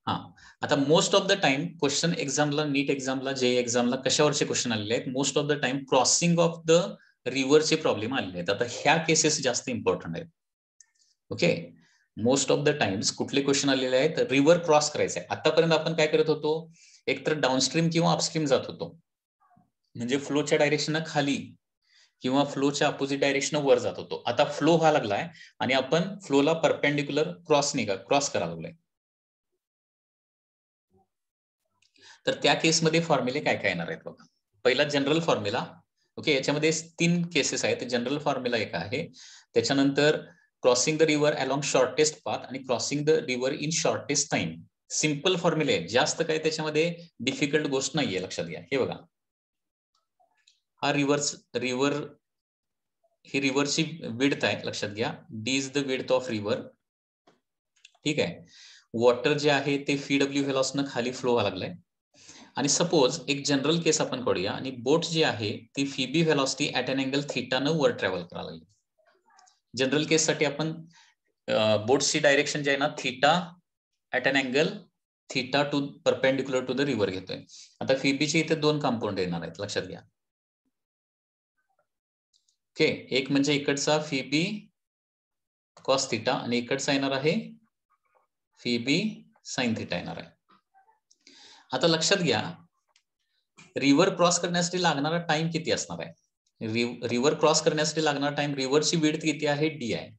A: हा, आता most of the time question एक्झामला, नीट एक्झामला, जे एक्झामला कशावरचे क्वेश्चन आलेले आहेत? Most of the time crossing of the रिव्हरचे प्रॉब्लेम आलेले आहेत. आता ह्या केसेस जास्त इम्पॉर्टंट आहेत. Okay, most of the times कुठले क्वेश्चन आलेले आहेत? रिव्हर क्रॉस करायचं आहे. आतापर्यंत आपण काय करत होतो? एकतर डाऊनस्ट्रीम किंवा अपस्ट्रीम जात होतो, म्हणजे फ्लोच्या डायरेक्शन खाली किंवा फ्लोच्या अपोजिट डायरेक्शन वर जात होतो. आता फ्लो व्हायला लागलाय आणि आपण फ्लोला परपेंडिक्युलर क्रॉस करायला लागलोय. तर त्या केसमध्ये फॉर्म्युले काय काय येणार आहेत बघा. पहिला जनरल फॉर्म्युला. ओके, याच्यामध्ये 3 केसेस आहेत. जनरल फॉर्म्युला एक आहे, त्याच्यानंतर crossing the river along shortest path आणि crossing the river in shortest time. Simple फॉर्म्युले आहे, जास्त काही त्याच्यामध्ये डिफिकल्ट गोष्ट नाहीये, लक्षात घ्या. हे बघा, हा रिव्हर ही रिव्हरची विड्थ आहे, लक्षात घ्या. D is the width of river. ठीक आहे. वॉटर जे आहे ते VW व्हेलॉसिटीने खाली फ्लो व्हायला लागलाय. आणि सपोज एक जनरल केस आपण करूया, आणि बोट जी आहे ती V B velocity at an angle थीटानं वर ट्रॅव्हल करायला लागली. जनरल केस साठी आपण बोटची डायरेक्शन जे आहे ना, theta at an angle theta to perpendicular to the river घेतोय. आता फीबीचे इथे 2 कंपाऊंड येणार आहेत, लक्षात घ्या. ओके, एक म्हणजे इकडचा फीबी कॉस थीटा आणि इकडचा येणार आहे फीबी साइन थीटा येणार आहे. आता लक्षात घ्या, रिव्हर क्रॉस करण्यासाठी लागणारा टाइम किती असणार आहे? रिव्हर क्रॉस करण्यासाठी लागणारा टाइम, रिव्हरची विड्थ किती आहे? डी आहे.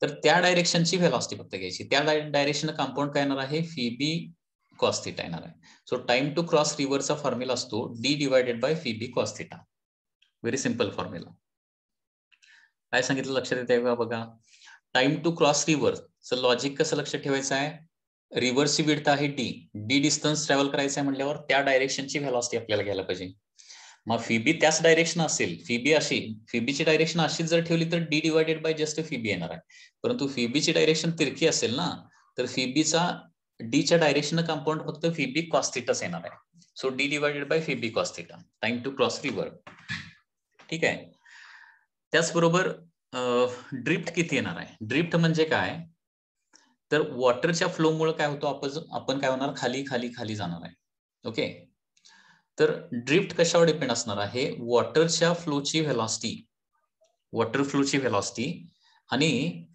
A: तर त्या डायरेक्शनची व्हेलॉसिटी फक्त घ्यायची. त्या डायरेक्शन कंपाऊंड काय येणार आहे? फीबी कॉस थीटा येणार आहे. सो टाइम टू क्रॉस रिव्हरचा फॉर्म्युला असतो D divided by Phoebe cos theta. Very simple formula. काय सांगितलं लक्षात येते का बघा? टाइम टू क्रॉस रिव्हरचं लॉजिक कसं लक्षात ठेवायचं आहे? रिव्हरची विड्थ आहे डी डिस्टन्स ट्रॅव्हल करायचं आहे म्हटल्यावर त्या डायरेक्शनची व्हेलॉसिटी आपल्याला घ्यायला पाहिजे. मग फीबी त्याच डायरेक्शन असेल, फीबीची डायरेक्शन अशी जर ठेवली तर D divided by just Phoebe येणार आहे. परंतु फीबीची डायरेक्शन तिरकी असेल ना, तर फीबीचा डीच्या डायरेक्शन कंपाऊंड फक्त फीबी कॉस थीटाच येणार आहे. So D divided by Phoebe cos theta, time to cross river. ठीक आहे. त्याचबरोबर ड्रिफ्ट किती येणार आहे? ड्रिफ्ट म्हणजे काय? तर वॉटरच्या फ्लोमुळे काय होतो, आपण काय होणार? खाली खाली खाली जाणार आहे. ओके, तर ड्रिफ्ट कशावर डिपेंड असणार आहे? वॉटरच्या फ्लोची व्हेलॉसिटी, वॉटर फ्लोची व्हेलॉसिटी आणि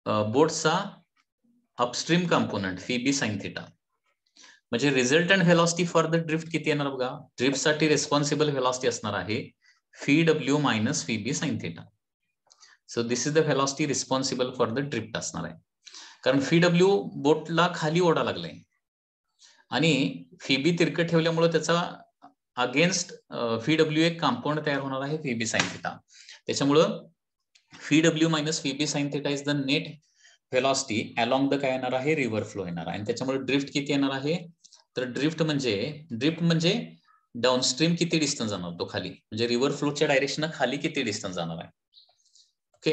A: बोटचा upstream component V B sine theta. म्हणजे resultant velocity for the drift किती येणार बघा? ड्रिफ्ट साठी रिस्पॉन्सिबल व्हेलॉसिटी असणार आहे VW minus Phoebe sine theta. So this is the velocity responsible for the drift असणार आहे. कारण VW बोटला खाली ओढा लागलाय आणि फीबी तिरकट ठेवल्यामुळे त्याचा अगेन्स्ट VW एक कंपाऊंड तयार होणार आहे फीबी साइन थीटा. त्याच्यामुळं VW minus Phoebe sine theta is the net velocity along the काय येणार आहे? रिव्हर फ्लो येणार आहे. आणि त्याच्यामुळे ड्रिफ्ट किती येणार आहे? तर ड्रिफ्ट म्हणजे डाऊनस्ट्रीम किती डिस्टन्स जाणार तो खाली, म्हणजे रिव्हर फ्लोच्या डायरेक्शन खाली किती डिस्टन्स जाणार आहे. ओके,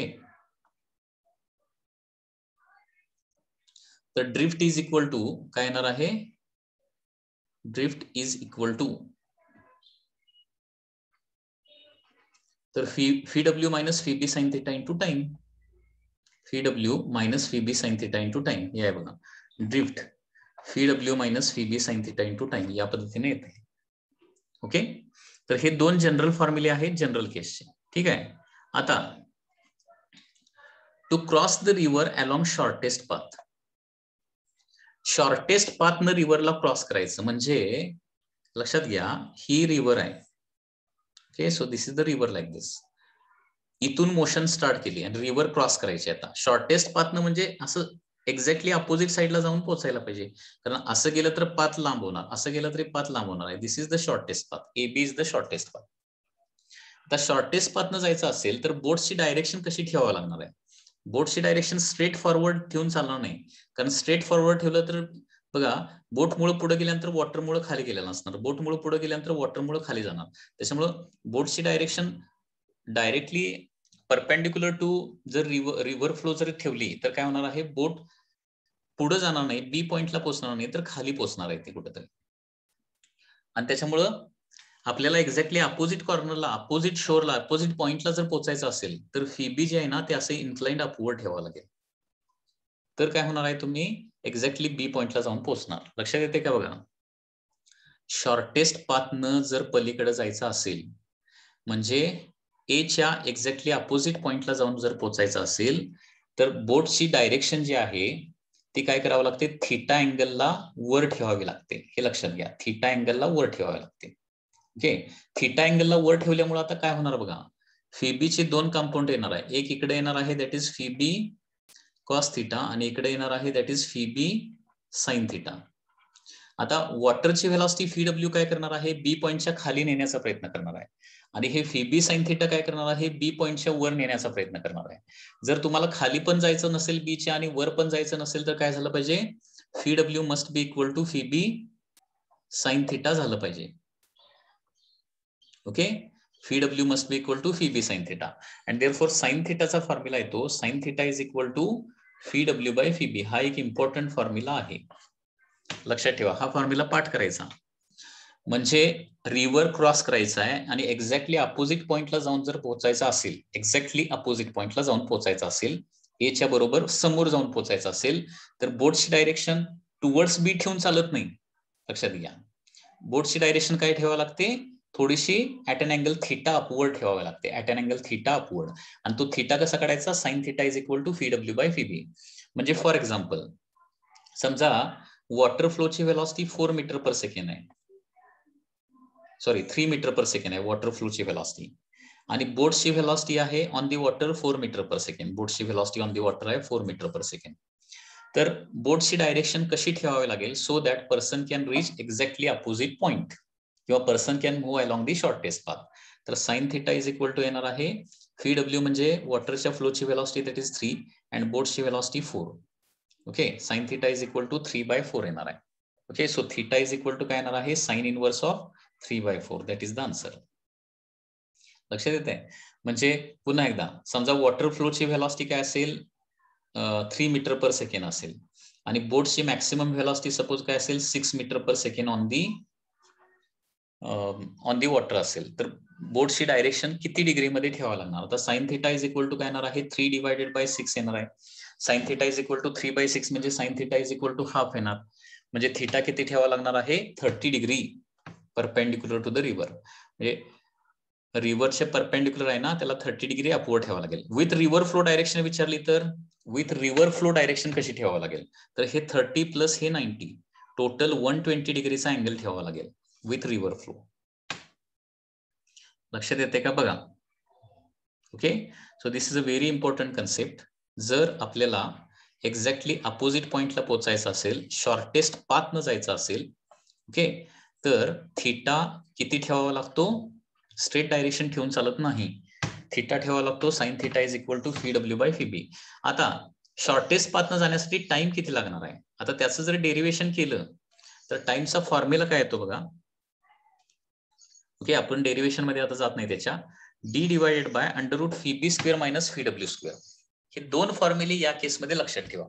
A: तर ड्रिफ्ट इज इक्वल टू काय येणार आहे? ड्रिफ्ट इज इक्वल टू, तर VW minus Phoebe sine theta into time. VW minus Phoebe sine theta into time. हे आहे बघा drift, VW minus Phoebe sine theta into time, या पद्धतीने येते. ओके, तर हे 2 जनरल फॉर्म्युले आहेत जनरल केसचे. ठीक आहे. आता to cross the river along shortest path. Shortest path न रिव्हरला क्रॉस करायचं म्हणजे लक्षात घ्या ही रिव्हर आहे. Okay, so this is the river like this. इथून मोशन स्टार्ट केली आणि रिव्हर क्रॉस करायची. आता शॉर्टेस्ट पाथ न म्हणजे असं एक्झॅक्टली अपोजिट साईडला जाऊन पोहोचायला पाहिजे, कारण असं गेलं तर पाथ लांब होणार, असं गेलं तरी पाथ लांब होणार आहे. This is the shortest path. A B is the shortest path. आता शॉर्टेस्ट पाथ न जायचं असेल तर बोटची डायरेक्शन कशी ठेवावं लागणार आहे? बोटची डायरेक्शन स्ट्रेट फॉरवर्ड ठेवून चालणार नाही, कारण स्ट्रेट फॉरवर्ड ठेवलं तर बघा बोट मुळे पुढे गेल्यानंतर वॉटर मुळे खाली गेलेलं असणार, बोट मुळे पुढे गेल्यानंतर वॉटर मुळे खाली जाणार. त्याच्यामुळं बोटची डायरेक्शन डायरेक्टली परपेंडिक्युलर टू जर रिव्हर फ्लो जर ठेवली तर काय होणार आहे, बोट पुढे जाणार नाही, बी पॉइंटला पोहोचणार नाही, तर खाली पोहोचणार आहे ते कुठेतरी. आणि त्याच्यामुळं आपल्याला एक्झॅक्टली अपोजिट कॉर्नरला, अपोजिट शोरला, अपोजिट पॉइंटला जर पोहोचायचं असेल तर फीबी जे आहे ना ते असे इन्क्लाइंड अपवर्ड ठेवावं लागेल. तर काय होणार आहे, तुम्ही एक्झॅक्टली बी पॉइंटला जाऊन पोहोचणार. लक्षात येते का बघा? शॉर्टेस्ट पाथनं जर पलीकडे जायचं असेल म्हणजे ए च्या एक्झॅक्टली अपोजिट पॉइंटला जाऊन जर पोहोचायचं असेल तर बोटची डायरेक्शन जी आहे ती काय करावं लागते, थीटा अँगलला वर ठेवावी लागते. हे लक्षात घ्या, थीटा अँगलला वर ठेवावी लागते. ओके, थीटा अँगलला वर ठेवल्यामुळे आता काय होणार बघा, फीबीचे दोन कंपाऊंड येणार आहे. एक इकडे येणार आहे that is Phoebe cos theta आणि इकडे येणार आहे that is Phoebe sine theta. आता वॉटरची व्हेलॉसिटी फीडब्ल्यू काय करणार आहे, बी पॉइंटच्या खाली नेण्याचा प्रयत्न करणार आहे आणि हे फीबी साइन थीटा काय करणार आहे, बी पॉइंटच्या वर नेण्याचा प्रयत्न करणार आहे. जर तुम्हाला खाली पण जायचं नसेल बीच्या आणि वर पण जायचं नसेल तर काय झालं पाहिजे, V W must be equal to V B sine theta झालं पाहिजे. Okay, V W must be equal to V B sine theta and therefore sine थीटाचा फॉर्म्युला येतो sine theta is equal to फीडब्ल्यू by V B. हा एक इम्पॉर्टंट फॉर्म्युला आहे, लक्षात ठेवा. हा फॉर्म्युला पाठ करायचा म्हणजे रिव्हर क्रॉस करायचा आहे आणि एक्झॅक्टली अपोजिट पॉइंटला जाऊन जर पोहोचायचं असेल, एक्झॅक्टली अपोजिट पॉइंटला जाऊन पोहोचायचं असेल, एच्या बरोबर समोर जाऊन पोहोचायचं असेल तर बोटची डायरेक्शन टुवर्ड्स बी ठेवून चालत नाही. लक्षात घ्या, बोटची डायरेक्शन काय ठेवावं लागते, थोडीशी at an angle theta upward ठेवावी लागते, at an angle theta upward. आणि तो थीटा कसा काढायचा, sine theta is equal to फीडब्ल्यू by F B. म्हणजे फॉर एक्झाम्पल समजा वॉटर फ्लोची व्हेलॉसिटी 4 मीटर पर सेकंड आहे, सॉरी 3 मीटर पर सेकंड आहे वॉटर फ्लोची व्हेलॉसिटी आणि बोटची व्हेलॉसिटी आहे on the water 4 metre per second. बोटची व्हेलॉसिटी ऑन दी वॉटर आहे 4 मीटर पर सेकंड. तर बोटची डायरेक्शन कशी ठेवावी लागेल, so that person can reach exactly opposite point किंवा person can move along the shortest path. तर sine theta is equal to येणार आहे फीडब्ल्यू म्हणजे वॉटरच्या फ्लोची व्हेलॉसिटी दॅट इज 3 अँड बोटची velocity 4. Okay, sine theta is equal to 3/4 येणार आहे. Okay, so theta is equal to काय येणार आहे, sine inverse of 3/4. That is the answer. लक्षात येत आहे? म्हणजे पुन्हा एकदा समजा वॉटर फ्लोची व्हेलॉसिटी काय असेल, 3 मीटर पर सेकंड असेल आणि बोटची मॅक्सिमम व्हेलॉसिटी सपोज काय असेल 6 metre per second on the water असेल, तर बोटची डायरेक्शन किती डिग्रीमध्ये ठेवावं लागणार. आता sine theta is equal to काय येणार आहे, 3/6 येणार आहे. Sine theta is equal to 3/6 म्हणजे sine theta is equal to half येणार. म्हणजे थीटा किती ठेवावा लागणार आहे, 30 degree perpendicular to the river. म्हणजे रिव्हरचे परपेंडिक्युलर आहे ना त्याला 30 डिग्री अपवर्ड ठेवावं लागेल. विथ रिव्हर फ्लो डायरेक्शन विचारली तर विथ रिव्हर फ्लो डायरेक्शन कशी ठेवावं लागेल, तर हे 30 प्लस हे 90 टोटल 120 डिग्रीचा अँगल ठेवावा लागेल विथ रिव्हर फ्लो. लक्षात येते का बघा. Okay, so this is a very important concept. जर आपल्याला एक्झॅक्टली अपोजिट पॉइंटला पोहोचायचं असेल, शॉर्टेस्ट पाथ न जायचं असेल, ओके, तर थीटा किती ठेवावा लागतो, स्ट्रेट डायरेक्शन ठेवून चालत नाही, थीटा ठेवावा लागतो sine theta is equal to फीडब्ल्यू by F B. आता शॉर्टेस्ट पाथनं जाण्यासाठी टाइम किती लागणार आहे, आता त्याचं जर डेरिवेशन केलं तर टाइमचा फॉर्म्युला काय येतो बघा. ओके, आपण डेरिवेशन मध्ये आता जात नाही त्याच्या. D divided by under root F B square minus F W square. हे दोन फॉर्म्युले या केसमध्ये लक्षात ठेवा.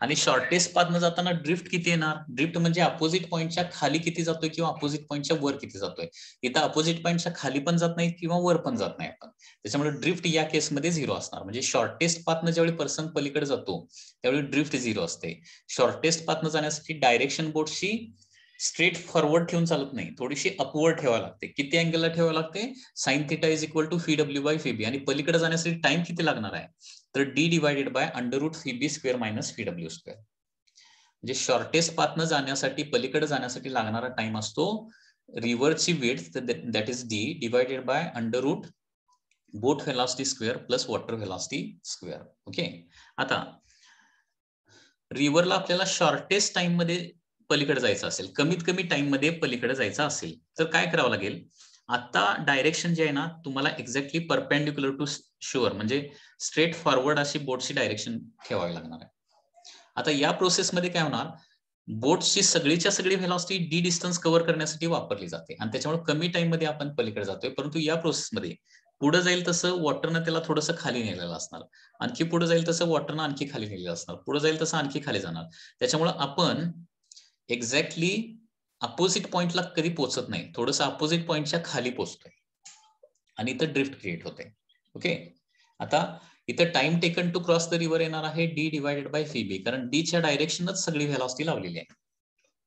A: आणि शॉर्टेस्ट पाथनं जाताना ड्रिफ्ट किती येणार, ड्रिफ्ट म्हणजे अपोजिट पॉइंटच्या खाली किती जातोय किंवा अपोजिट पॉइंटच्या वर किती जातोय. इथं अपोजिट पॉइंटच्या खाली पण जात नाही किंवा वर पण जात नाही आपण, त्याच्यामुळे ड्रिफ्ट या केसमध्ये 0 असणार. म्हणजे शॉर्टेस्ट पाथनं ज्यावेळी पर्सन पलीकडे जातो त्यावेळी ड्रिफ्ट 0 असते. शॉर्टेस्ट पाथनं जाण्यासाठी डायरेक्शन बोटची स्ट्रेट फॉरवर्ड ठेवून चालत नाही, थोडीशी अपवर्ड ठेवावी लागते. किती अँगलला ठेवावी लागते? Sine theta is equal to FW by FB. आणि पलीकडे जाण्यासाठी टाइम किती लागणार आहे? तर D divided by under root FB square minus FW square. म्हणजे शॉर्टेस्ट पाथनं जाण्यासाठी, पलीकडे जाण्यासाठी लागणारा टाइम असतो रिव्हरची width, that is D divided by under root boat velocity square plus water velocity square. Okay, आता रिव्हरला आपल्याला शॉर्टेस्ट टाइम मध्ये पलीकडे जायचं असेल, कमीत कमी टाइम मध्ये पलीकडे जायचं असेल, तर काय करावं लागेल? आता डायरेक्शन जे आहे ना, तुम्हाला एक्झॅक्टली परपेंडिक्युलर टू शोअर, म्हणजे स्ट्रेट फॉरवर्ड अशी बोटची डायरेक्शन ठेवावी लागणार आहे. आता या प्रोसेसमध्ये काय होणार? बोटची सगळीच्या सगळी व्हेलॉसिटी D डिस्टन्स कव्हर करण्यासाठी वापरली जाते आणि त्याच्यामुळे कमी टाइम मध्ये आपण पलीकडे जातोय. परंतु या प्रोसेसमध्ये पुढे जाईल तसं वॉटरनं त्याला थोडंसं खाली नेलेलं असणार, आणखी पुढे जाईल तसं वॉटरनं आणखी खाली नेलेलं असणार, पुढे जाईल तसं आणखी खाली जाणार. त्याच्यामुळे आपण एक्झॅक्टली अपोजिट पॉइंटला कधी पोहोचत नाही, थोडंसं अपोजिट पॉइंटच्या खाली पोहोचतोय आणि इथं ड्रिफ्ट क्रिएट होते. ओके, आता इथं time taken to cross the river येणार आहे D डिवायडेड बाय FB, कारण D च्या डायरेक्शनच सगळी व्हेलॉसिटी लावलेली आहे.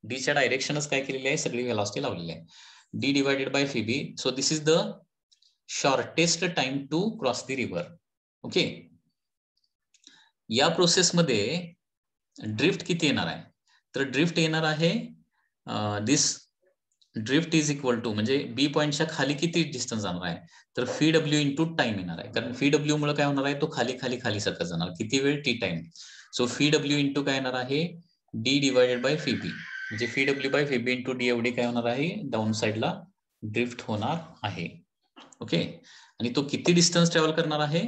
A: D च्या डायरेक्शनच काय केलेली आहे? सगळी व्हेलॉसिटी लावलेली आहे. D divided by FB. So this is the shortest time to cross the river. Okay, या प्रोसेसमध्ये ड्रिफ्ट किती येणार आहे? तर ड्रिफ्ट येणार आहे दिस ड्रिफ्ट इज इक्वल टू, म्हणजे बी पॉइंटच्या खाली किती डिस्टन्स जाणार आहे? तर FW इंटू टाइम येणार आहे, कारण FW मुळे काय होणार आहे? तो खाली खाली खाली सरकत जाणार. किती वेळ? T time. So FW into काय येणार आहे? D divided by FB. म्हणजे FW by FB into D एवढी काय होणार आहे? डाऊन साइडला ड्रिफ्ट होणार आहे. ओके, आणि तो किती डिस्टन्स ट्रॅव्हल करणार आहे?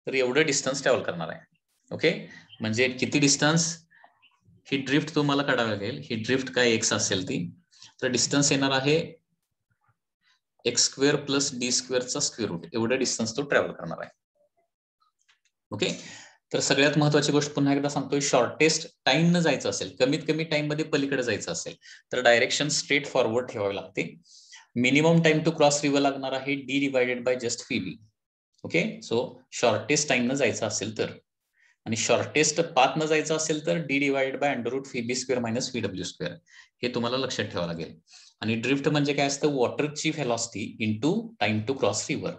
A: तर एवढं डिस्टन्स ट्रॅव्हल करणार आहे. ओके, म्हणजे किती डिस्टन्स? ही ड्रिफ्ट तुम्हाला काढावी लागेल. ही ड्रिफ्ट काय एक्स असेल ती, तर डिस्टन्स येणार आहे एक्स स्क्वेअर प्लस D स्क्वेअरचा स्क्वेअर रूट, एवढं डिस्टन्स तो ट्रॅव्हल करणार आहे. ओके, तर सगळ्यात महत्वाची गोष्ट पुन्हा एकदा सांगतोय, शॉर्टेस्ट टाइम न जायचं असेल, कमीत कमी टाइम मध्ये पलीकडे जायचं असेल, तर डायरेक्शन स्ट्रेट फॉरवर्ड ठेवावी लागते. Minimum time to cross river लागणार आहे D divided by just FB. Okay, so shortest time न जायचं असेल तर, आणि शॉर्टेस्ट पाथ न जायचं असेल तर D divided by under root FB square minus FW square, हे तुम्हाला लक्षात ठेवावं लागेल. आणि ड्रिफ्ट म्हणजे काय असतं? वॉटरची velocity into time to cross river.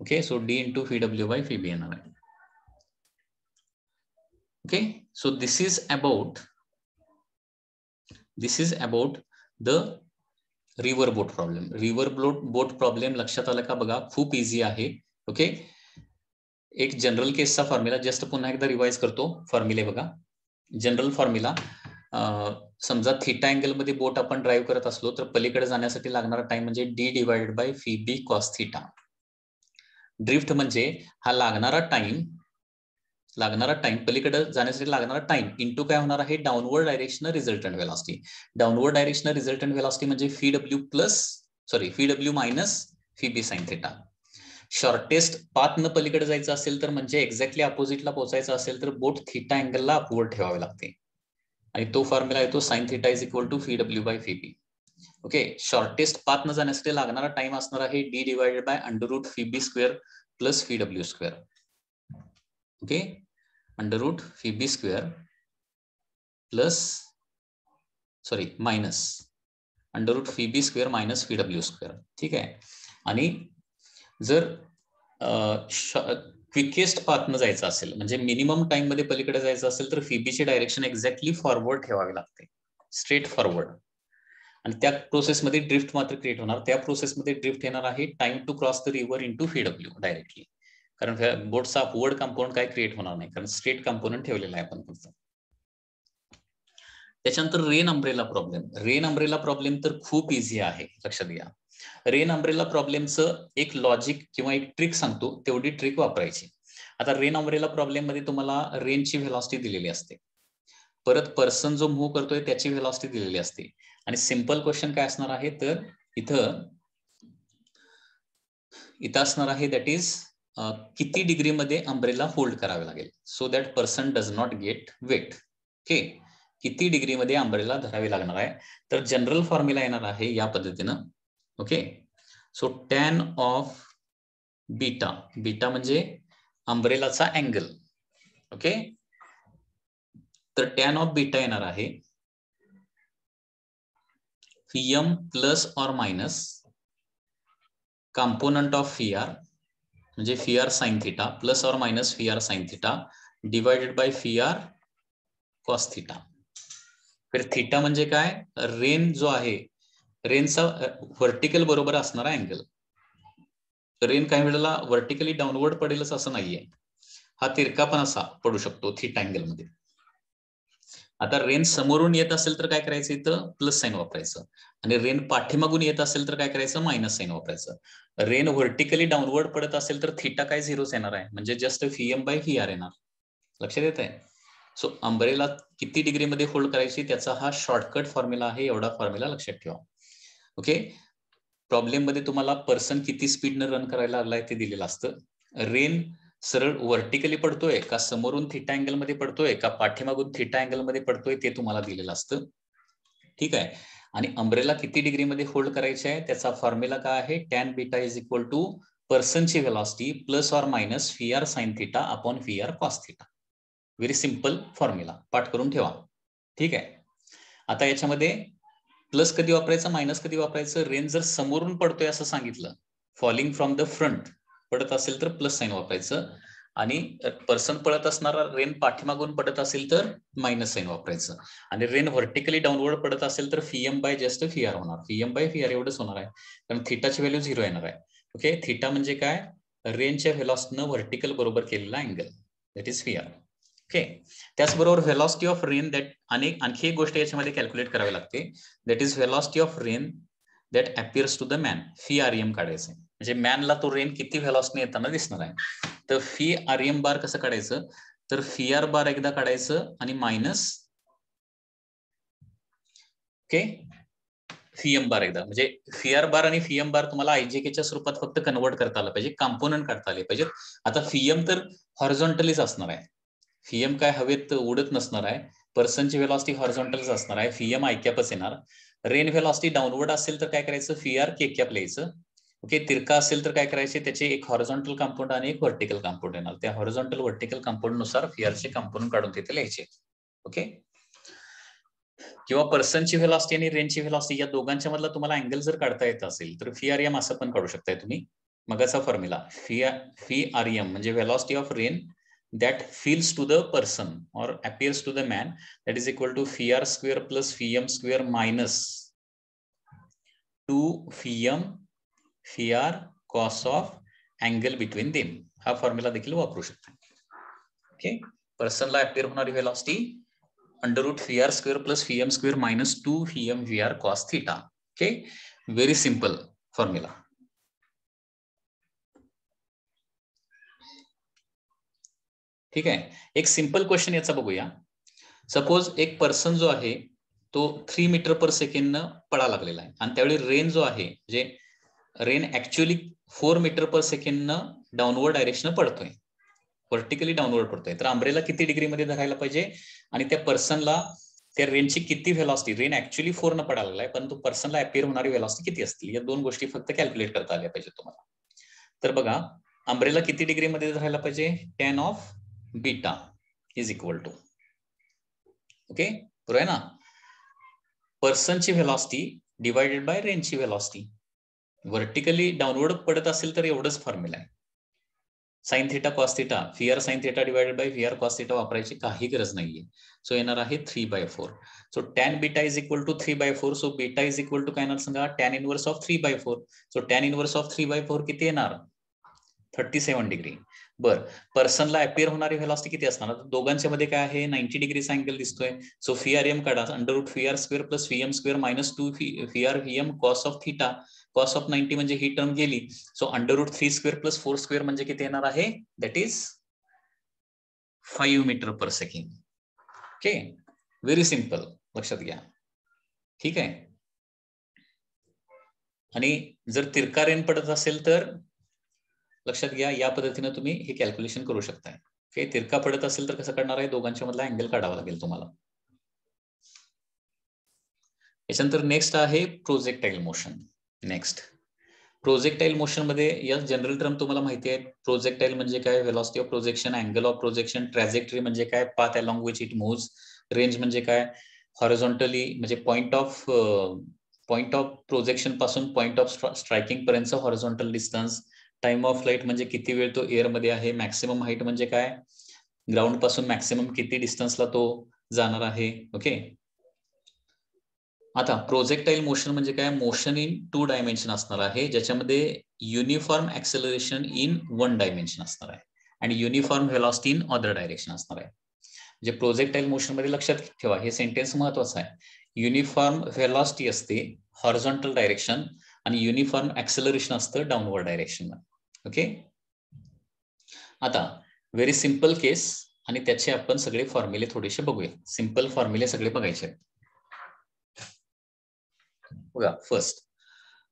A: Okay, so D into FW by FB येणार आहे. Okay, so this is about the river boat problem. River boat problem लक्षात आलं का? बघा, खूप इझी आहे. ओके, एक जनरल केसचा फॉर्म्युला जस्ट पुन्हा एकदा रिवाइज करतो. फॉर्म्युले बघा, जनरल फॉर्म्युला, समजा थीटा अँगल मध्ये बोट आपण ड्राईव्ह करत असलो तर पलीकडे जाण्यासाठी लागणारा टाइम म्हणजे D divided by FB cos theta. Drift म्हणजे हा लागणारा टाइम पलीकडे जाण्यासाठी लागणारा टाइम इंटू काय होणार आहे? Downward direction resultant velocity. Downward direction resultant velocity म्हणजे FW minus FB sine theta. Shortest path न पलीकडे जायचं असेल तर, म्हणजे एक्झॅक्टली अपोजिटला पोहोचायचं असेल तर बोट थीटा अँगलला अपवर्ड ठेवावे लागते, आणि तो फॉर्म्युला येतो sine theta is equal to FW by FB. Okay, shortest path न जाण्यासाठी लागणारा टाइम असणार आहे D divided by under root FB square plus FW square. Okay, under root FB square minus under root FB square minus FW square. ठीक आहे, आणि जर क्विकेस्ट पाथ न जायचं असेल, म्हणजे मिनिमम टाइम मध्ये पलीकडे जायचं असेल, तर FB ची डायरेक्शन एक्झॅक्टली फॉरवर्ड ठेवावी लागते, स्ट्रेट फॉरवर्ड. आणि त्या प्रोसेसमध्ये ड्रिफ्ट मात्र क्रिएट होणार. त्या प्रोसेसमध्ये ड्रिफ्ट येणार आहे time to cross the river into FW directly, कारण बोटचा अपवर्ड कंपोनंट काय क्रिएट होणार नाही, कारण स्ट्रेट कंपोनंट ठेवलेला आहे आपण फक्त. त्याच्यानंतर rain umbrella problem. Rain umbrella problem तर खूप इझी आहे, लक्षात घ्या. रेन अम्ब्रेला प्रॉब्लेमचं एक लॉजिक किंवा एक ट्रिक सांगतो, तेवढी ट्रिक वापरायची. आता रेन अम्ब्रेला प्रॉब्लेम मध्ये तुम्हाला रेनची व्हेलॉसिटी दिलेली असते, परत पर्सन जो मूव्ह करतोय त्याची व्हेलॉसिटी दिलेली असते, आणि सिंपल क्वेश्चन काय असणार आहे? तर इथं असणार आहे दॅट इज किती डिग्री मध्ये अम्ब्रेला होल्ड करावे लागेल so that person does not get wet. Okay, किती डिग्री मध्ये अम्ब्रेला धरावी लागणार आहे? तर जनरल फॉर्म्युला येणार आहे या पद्धतीनं. Okay, so tan of beta, beta म्हणजे अम्ब्रेलाचा अँगल. ओके, तर टॅन ऑफ बीटा येणार आहे Pm plus or minus component of phi r म्हणजे phi r sin theta plus or minus phi r sin theta divided by phi r cos theta. फिर थीटा म्हणजे काय, रेन जो आहे रेनचा व्हर्टिकल बरोबर असणारा अँगल. रेन काही वेळेला व्हर्टिकली डाऊनवर्ड पडेलच असं नाहीये, हा तिरका पण असा पडू शकतो थीटा अँगल मध्ये. आता रेन समोरून येत असेल तर काय करायचं, इथं प्लस साइन वापरायचं, आणि रेन पाठीमागून येत असेल तर काय करायचं, मायनस साइन वापरायचं. रेन व्हर्टिकली डाऊनवर्ड पडत असेल तर थीटा काय झिरोच येणार आहे, म्हणजे जस्ट Vm बाय Vr येणार. लक्षात येत आहे. सो अंब्रेला किती डिग्री मध्ये होल्ड करायची त्याचा हा शॉर्टकट फॉर्म्युला आहे, एवढा फॉर्म्युला लक्षात ठेवा. ओके. प्रॉब्लेम मध्ये तुम्हाला पर्सन किती स्पीडने रन करायला लागलाय ते दिलेलं असतं. रेन सरळ व्हर्टिकली पडतोय का समोरून थीटा अँगल मध्ये पडतोय का पाठीमागून थीटा अँगल मध्ये पडतोय ते तुम्हाला दिलेलं असतं. ठीक आहे. आणि अंब्रेला किती डिग्री मध्ये होल्ड करायचे आहे त्याचा फॉर्म्युला काय आहे, tan beta is equal to पर्सनची velocity plus or minus Vr sine theta upon Vr cos theta. Very simple formula, पाठ करून ठेवा. ठीक आहे. आता याच्यामध्ये प्लस कधी वापरायचं, मायनस कधी वापरायचं, रेन जर समोरून पडतोय असं सांगितलं, फॉलिंग फ्रॉम द फ्रंट पडत असेल तर प्लस साइन वापरायचं, आणि पर्सन पडत असणारा रेन पाठीमागून पडत असेल तर मायनस साइन वापरायचं, आणि रेन व्हर्टिकली डाऊनवर्ड पडत असेल तर Vm बाय जस्ट Vr होणार. Vm बाय Vr एवढंच होणार आहे, कारण थीटाची व्हॅल्यू 0 येणार आहे. ओके. थीटा म्हणजे काय, रेनच्या व्हेलॉसिटीनं व्हर्टिकल बरोबर केलेला angle, that is Vr. Okay. त्याचबरोबर व्हेलॉसिटी ऑफ रेन दॅट, आणखी एक गोष्ट याच्यामध्ये कॅल्क्युलेट करावी लागते, that is velocity of rain that appears to the man. Phi Rem काढायचं, म्हणजे मॅनला तो रेन किती व्हेलॉसिटीने येताना दिसणार आहे. तर Phi Rem बार कसं काढायचं, तर Phi R बार एकदा काढायचं आणि मायनस ओके Vm बार एकदा, म्हणजे Phi R बार आणि Vm बार तुम्हाला IJK स्वरूपात फक्त कन्वर्ट करता आलं पाहिजे, कॉम्पोनंट काढता आले पाहिजेत. आता Vm तर हॉरिझॉन्टलीच असणार आहे, Vm काय हवेत उडत नसणार आहे, पर्सनची व्हेलॉसिटी हॉरिझॉन्टलच असणार आहे, Vm आय कॅपच येणार. रेन व्हेलॉसिटी डाऊनवर्ड असेल तर काय करायचं, Phi R के कॅप लिहायचं. ओके. तिरका असेल तर काय करायचे, त्याचे एक हॉरिझॉन्टल कंपाऊंड आणि एक व्हर्टिकल कंपाऊंड येणार, त्या हॉरिझॉन्टल व्हर्टिकल कंपाऊंड नुसार Phi R चे कंपोनंट काढून तिथे लिहायचे. ओके. किंवा पर्सनची व्हेलॉसिटी आणि रेनची व्हेलॉसिटी या दोघांच्या मधला तुम्हाला अँगल जर काढता येत असेल तर Phi Rem असं पण काढू शकताय तुम्ही. मगाचा फॉर्म्युला Phi Rem म्हणजे velocity of rain that feels to the person or appears to the man, that is equal to Phi R square plus Vm square minus 2 Vm Phi R cos of angle between them. हा फॉर्म्युला देखील वापरू शकता. ओके. पर्सनला अपियर होणारी velocity under root Phi R square plus Vm square minus 2 Vm Vr cos theta. Okay. Very simple formula. ठीक आहे. एक सिंपल क्वेश्चन याचा बघूया. सपोज एक पर्सन जो आहे तो 3 मीटर पर सेकंड न पळा लागलेला आहे, आणि त्यावेळी रेन जो आहे, म्हणजे rain actually 4 metre per second न डाऊनवर्ड डायरेक्शन पडतोय, व्हर्टिकली डाऊनवर्ड पडतोय. तर अंब्रेला किती डिग्री मध्ये धरायला पाहिजे, आणि त्या पर्सनला त्या रेनची किती व्हेलॉसिटी, रेन ऍक्च्युअली 4 न पडायला लागलाय परंतु पर्सनला अपियर होणारी व्हेलॉसिटी किती असतील, या दोन गोष्टी फक्त कॅल्क्युलेट करता आल्या पाहिजे तुम्हाला. तर बघा, अंब्रेला किती डिग्री मध्ये धरायला पाहिजे, tan of beta is equal to, okay बरोबर आहे ना, पर्सनची व्हेलॉसिटी डिवाइडेड बाय रेनची व्हेलॉसिटी. व्हर्टिकली डाऊनवर्ड पडत असेल तर एवढंच फॉर्म्युला आहे. Sine theta cos theta, Phi R sine theta divided by Vr cos theta वापरायची काही गरज नाहीये. सो येणार आहे 3/4. So tan beta is equal to 3/4. So beta is equal to काय येणार सांगा, tan inverse of 3/4. So tan inverse of 3/4 किती येणार, 37 डिग्री. बर, पर्सनला अपियर होणारी व्हेलॉसिटी किती असणार, दोघांच्या मध्ये काय आहे, 90 डिग्रीचा अँगल दिसतोय. सो Phi Rem काढा, under root Phi R square plus Vm square minus 2 Phi R Vm cos of theta. Cos of 90 म्हणजे ही टर्म गेली. So under root 3 square plus 4 square म्हणजे किती येणार आहे, that is 5 metre per second. Okay. Very simple, लक्षात घ्या. ठीक आहे. आणि जर तिरका रेन पडत असेल तर लक्षात घ्या, या पद्धतीने तुम्ही हे कॅल्क्युलेशन करू शकताय. ओके. तिरका पडत असेल तर कसं करणार आहे, दोघांच्या मधला अँगल काढावा लागेल तुम्हाला. याच्यानंतर नेक्स्ट आहे projectile motion. Next projectile motion मध्ये या जनरल टर्म तुम्हाला माहिती आहे. प्रोजेक्टाईल म्हणजे काय, velocity of projection, angle of projection, trajectory म्हणजे काय, path along which it moves, range म्हणजे काय, हॉरिझॉन्टली म्हणजे point of point of projection पासून पॉइंट ऑफ स्ट्रायकिंग पर्यंत horizontal distance, time of flight म्हणजे किती वेळ तो एअर मध्ये आहे, मॅक्सिमम हाईट म्हणजे काय, ग्राउंड पासून मॅक्सिमम किती डिस्टन्सला तो जाणार आहे. ओके. आता प्रोजेक्टाईल मोशन म्हणजे काय, मोशन इन 2 डायमेन्शन असणार आहे, ज्याच्यामध्ये युनिफॉर्म ऍक्सेलरेशन इन 1 डायमेन्शन असणार आहे आणि uniform velocity in other direction असणार आहे. म्हणजे प्रोजेक्टाईल मोशन मध्ये लक्षात ठेवा, हे सेंटेन्स महत्वाचं आहे. युनिफॉर्म व्हेलॉसिटी असते हॉरिझॉन्टल डायरेक्शन आणि युनिफॉर्म ऍक्सेलरेशन असतं डाऊनवर्ड डायरेक्शन. ओके. आता व्हेरी सिंपल केस आणि त्याचे आपण सगळे फॉर्म्युले थोडेसे बघूया. सिंपल फॉर्म्युले सगळे बघायचे. बघा, first,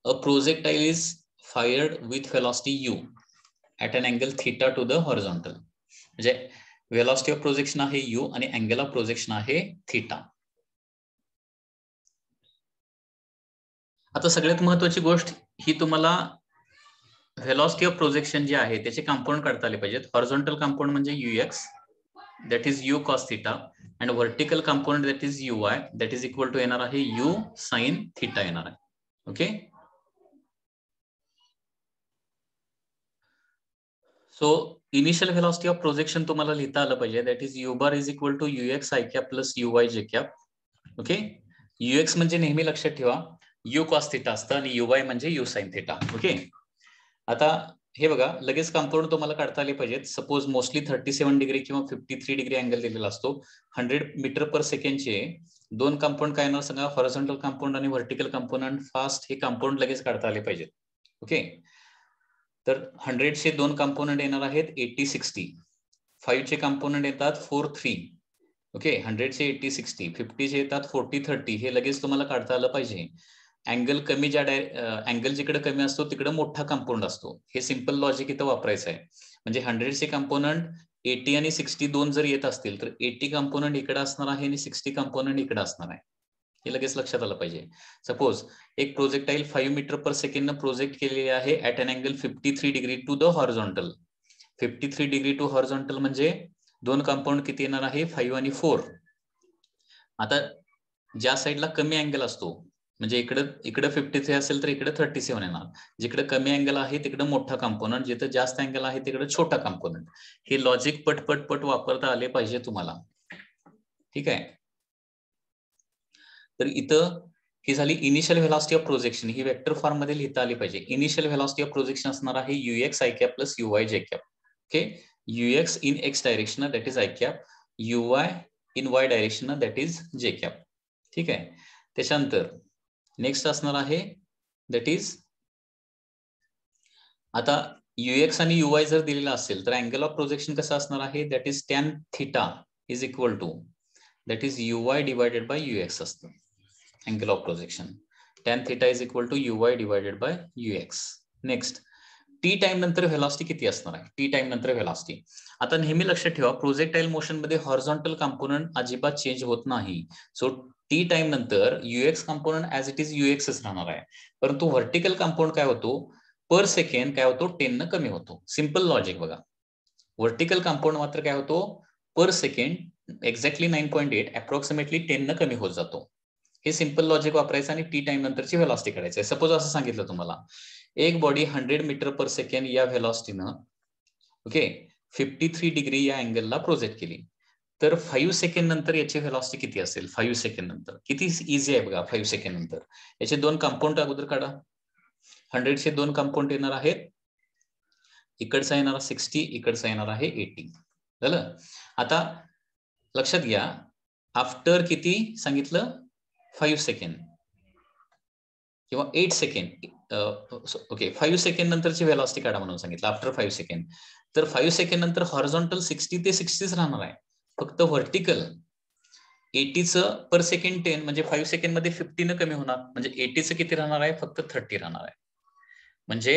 A: a projectile is fired with velocity u at an angle theta to the horizontal. म्हणजे व्हेलॉसिटी ऑफ प्रोजेक्शन आहे u आणि अँगल ऑफ प्रोजेक्शन आहे थीटा. आता सगळ्यात महत्वाची गोष्ट ही, तुम्हाला व्हेलॉसिटी ऑफ प्रोजेक्शन जे आहे त्याचे कंपोनंट काढता आले पाहिजेत. हॉरिझॉन्टल कंपोनंट म्हणजे ux, that is u cos theta, आणि vertical component that is uy, that is equal to येणार आहे u sin थीटा येणार आहे. Okay. So initial velocity of projection तुम्हाला लिहिता आलं पाहिजे, that is u bar is equal to ux i cap plus uy j cap. Okay. ux म्हणजे नेहमी लक्षात ठेवा u cos थीटा असतं आणि uy म्हणजे u sin थीटा. ओके. आता हे बघा, लगेच कंपाऊंड तुम्हाला काढता आले पाहिजेत. सपोज मोस्टली 37 डिग्री किंवा 53 डिग्री अँगल दिलेला असतो. 100 मीटर पर सेकंडचे दोन कंपाऊंड काय येणार सांगा, हॉरिझॉन्टल कंपाऊंड आणि व्हर्टिकल कंपोनंट. फास्ट हे कंपाऊंड लगेच काढता आले पाहिजेत. ओके. तर 100 चे दोन कंपोनंट येणार आहेत 80 60, 5 चे कंपोनंट येतात 4 3. ओके. 100 चे 80 60, 50 चे येतात 40 30. हे लगेच तुम्हाला काढता आलं पाहिजे. अँगल कमी, ज्या अँगल जिकडे कमी असतो तिकडे मोठा कंपाऊंड असतो. हे सिंपल लॉजिक इथं वापरायचं आहे. म्हणजे 100 चे कंपोनंट 80 आणि 60 दोन जर येत असतील तर 80 कंपोनंट इकडे असणार आहे आणि 60 कंपोनंट इकडे असणार आहे. हे लगेच लक्षात आलं पाहिजे. सपोज एक projectile 5 metre per second project केलेली आहे at an angle 53 degree to the horizontal. 53 degree to horizontal म्हणजे दोन कंपाऊंड किती येणार आहे, 5 आणि 4. आता ज्या साईडला कमी अँगल असतो, म्हणजे इकडे 53 असेल तर इकडे 37 येणार. जिकडे कमी अँगल आहे तिकडे मोठा कंपोनंट, जिथे जास्त अँगल आहे तिकडे छोटा कंपोनंट. हे लॉजिक पट वापरता आले पाहिजे तुम्हाला. ठीक आहे. तर इथं ही झाली initial velocity of projection. He vector form मध्ये लिहिता आली पाहिजे. इनिशियल व्हेलॉसिटी ऑफ प्रोजेक्शन असणार आहे ux i cap plus uy j cap. Okay. ux in x direction that is i cap, uy in y direction that is j cap. ठीक आहे. त्याच्यानंतर नेक्स्ट असणार आहे दॅट इज, आता ux आणि uy जर दिलेला असेल तर अँगल ऑफ प्रोजेक्शन कसं असणार आहे, that is tan theta is equal to that is uy divided by ux असतं. Angle of projection tan theta is equal to uy divided by ux. Next, T time नंतर व्हेलॉसिटी किती असणार आहे, टी टाइम नंतर व्हेलॉसिटी. आता नेहमी लक्षात ठेवा, प्रोजेक्टाईल मोशन मध्ये हॉरिझॉन्टल कंपोनंट अजिबात चेंज होत नाही. सो टी टाइम नंतर ux component as it is ux राहणार आहे. परंतु व्हर्टिकल कंपाऊंड काय होतो, पर सेकंड काय होतो, 10 न कमी होतो. सिंपल लॉजिक बघा. व्हर्टिकल कंपाऊंड मात्र काय होतो, पर सेकंड एक्झॅक्टली 9.8 अप्रॉक्सिमेटली 10 न कमी होत जातो. हे सिंपल लॉजिक वापरायचं आणि टी टाइम नंतरची व्हेलॉसिटी काढायची. सपोज असं सांगितलं तुम्हाला, एक बॉडी 100 मीटर पर सेकंड या व्हेलॉसिटीनं ओके 53 डिग्री या अँगलला प्रोजेक्ट केली, तर 5 सेकंड नंतर याची व्हेलॉसिटी किती असेल. 5 सेकंड नंतर किती इझी आहे बघा. 5 सेकंड नंतर याचे दोन कंपाऊंड अगोदर काढा. 100 चे दोन कंपाऊंड येणार आहेत, इकडचा येणार 60, इकडचा येणार आहे 80. झालं. आता लक्षात घ्या, आफ्टर किती सांगितलं, 5 सेकंड किंवा 8 सेकंड. ओके, 5 सेकंड नंतरची व्हेलॉसिटी काढा म्हणून सांगितलं, आफ्टर 5 सेकंड. तर 5 सेकंड नंतर हॉरिझॉन्टल 60 ते 60 राहणार आहे. फक्त व्हर्टिकल 80चं पर सेकंड 10 म्हणजे 5 सेकंड मध्ये 50 न कमी होणार, म्हणजे 80चं किती राहणार आहे, फक्त 30 राहणार आहे. म्हणजे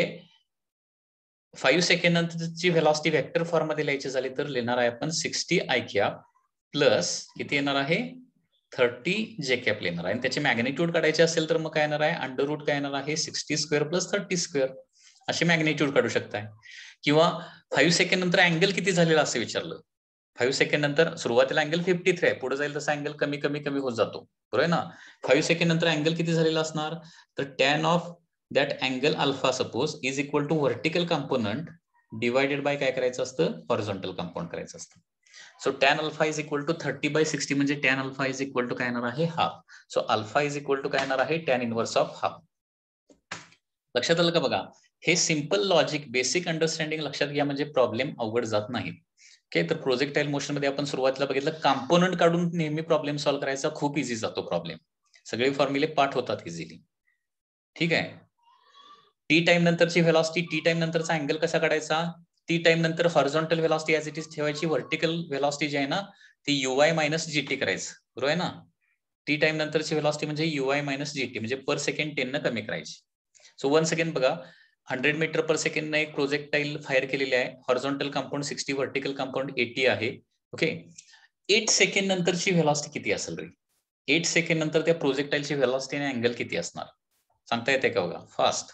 A: 5 सेकंड नंतरची व्हेलॉसिटी वेक्टर फॉर्म मध्ये लिहायची झाली तर लिहिणार आहे आपण 60 i कॅप प्लस किती येणार आहे, 30 जे कॅप येणार आहे. आणि त्याचे मॅग्निट्यूड काढायचे असेल तर मग काय येणार आहे, अंडर रूट काय येणार आहे, 60 स्क्वेअर प्लस 30 स्क्वेअर असे मॅग्निट्यूड काढू शकताय. किंवा 5 सेकंड नंतर अँगल किती झालेला असं विचारलं, 5 सेकंड नंतर सुरुवातीला अँगल 53 आहे, पुढे जाईल तसा अँगल कमी कमी कमी होत जातो, बरोबर आहे ना. 5 सेकंड नंतर अँगल किती झालेला असणार, तर tan of that angle alpha suppose is equal to vertical component divided by काय करायचं असतं, हॉरिझॉन्टल कंपाऊंड करायचं असतं. So tan alpha is equal to 30/60 म्हणजे tan alpha is equal to काय येणार आहे, half. So alpha is equal to काय येणार आहे, tan इनवर्स ऑफ हाफ. लक्षात आलं का बघा, हे सिंपल लॉजिक बेसिक अंडरस्टँडिंग लक्षात घ्या म्हणजे प्रॉब्लेम अवघड जात नाही. ओके, तर प्रोजेक्टाईल मोशन मध्ये आपण सुरुवातीला बघितलं कंपोनंट काढून नेहमी प्रॉब्लेम सॉल्व्ह करायचा खूप इझी जातो प्रॉब्लेम, सगळे फॉर्म्युले पाठ होतात इझिली. ठीक आहे. टी टाइम नंतरची व्हेलॉसिटी, टी टाइम नंतरचा अँगल कसा काढायचा, टी टाइम नंतर horizontal velocity as it is ठेवायची, व्हर्टिकल व्हेलॉसिटी जी आहे ना ती UY मायनस GT करायचं, बरोबर आहे ना. टी टाइम नंतरची व्हेलॉसिटी म्हणजे UY मायनस GT म्हणजे पर सेकंड 10 न कमी करायची. सो 1 सेकंड बघा, 100 मीटर पर सेकंड ने एक प्रोजेक्टाईल फायर केलेली आहे, हॉरिझॉन्टल कंपाऊंड 60, व्हर्टिकल कंपाऊंड 80 आहे. ओके, 8 सेकंड नंतरची व्हेलॉसिटी किती असेल रे, 8 सेकंड नंतर त्या प्रोजेक्टाईलची व्हेलॉसिटी आणि अँगल किती असणार सांगता येते का बघा फास्ट.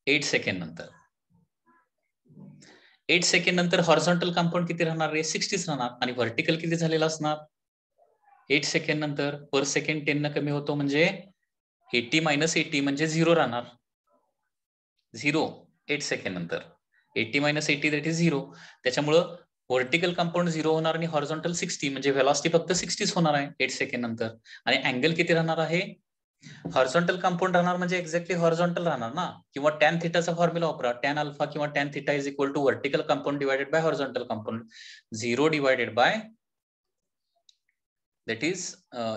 A: 8 सेकंड नंतर 8 सेकंड नंतर हॉरिझॉन्टल कंपाऊंड किती राहणार रे, 60 राहणार, आणि व्हर्टिकल किती झालेला असणार 8 सेकंड नंतर पर सेकंड 10 न कमी होतो म्हणजे 80 मायनस 80 म्हणजे 0 राहणार, 0 8 सेकंड नंतर 80 मायनस 80 दॅट इज 0. त्याच्यामुळं व्हर्टिकल कंपाऊंड 0 होणार आणि हॉरिझॉन्टल 60 म्हणजे व्हेलॉसिटी फक्त 60 होणार आहे 8 सेकंड नंतर. आणि अँगल किती राहणार आहे, हॉरिझॉन्टल कंपाऊंड राहणार म्हणजे एक्झॅक्टली हॉरिझॉन्टल राहणार ना, किंवा टॅन थिटाचा फॉर्म्युला वापरा, टॅन अल्फा किंवा tan theta is equal to vertical compound divided by horizontal compound, 0 divided by that is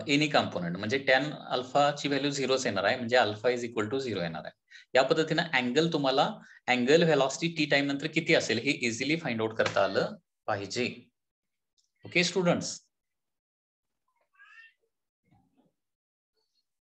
A: any component, म्हणजे टॅन अल्फाची व्हॅल्यू 0च येणार आहे म्हणजे अल्फा इज इक्वल टू 0 येणार आहे. या पद्धतीने अँगल तुम्हाला अँगल व्हेलॉसिटी टी टाइम नंतर किती असेल हे इझिली फाइंड आउट करता आलं पाहिजे. Okay students.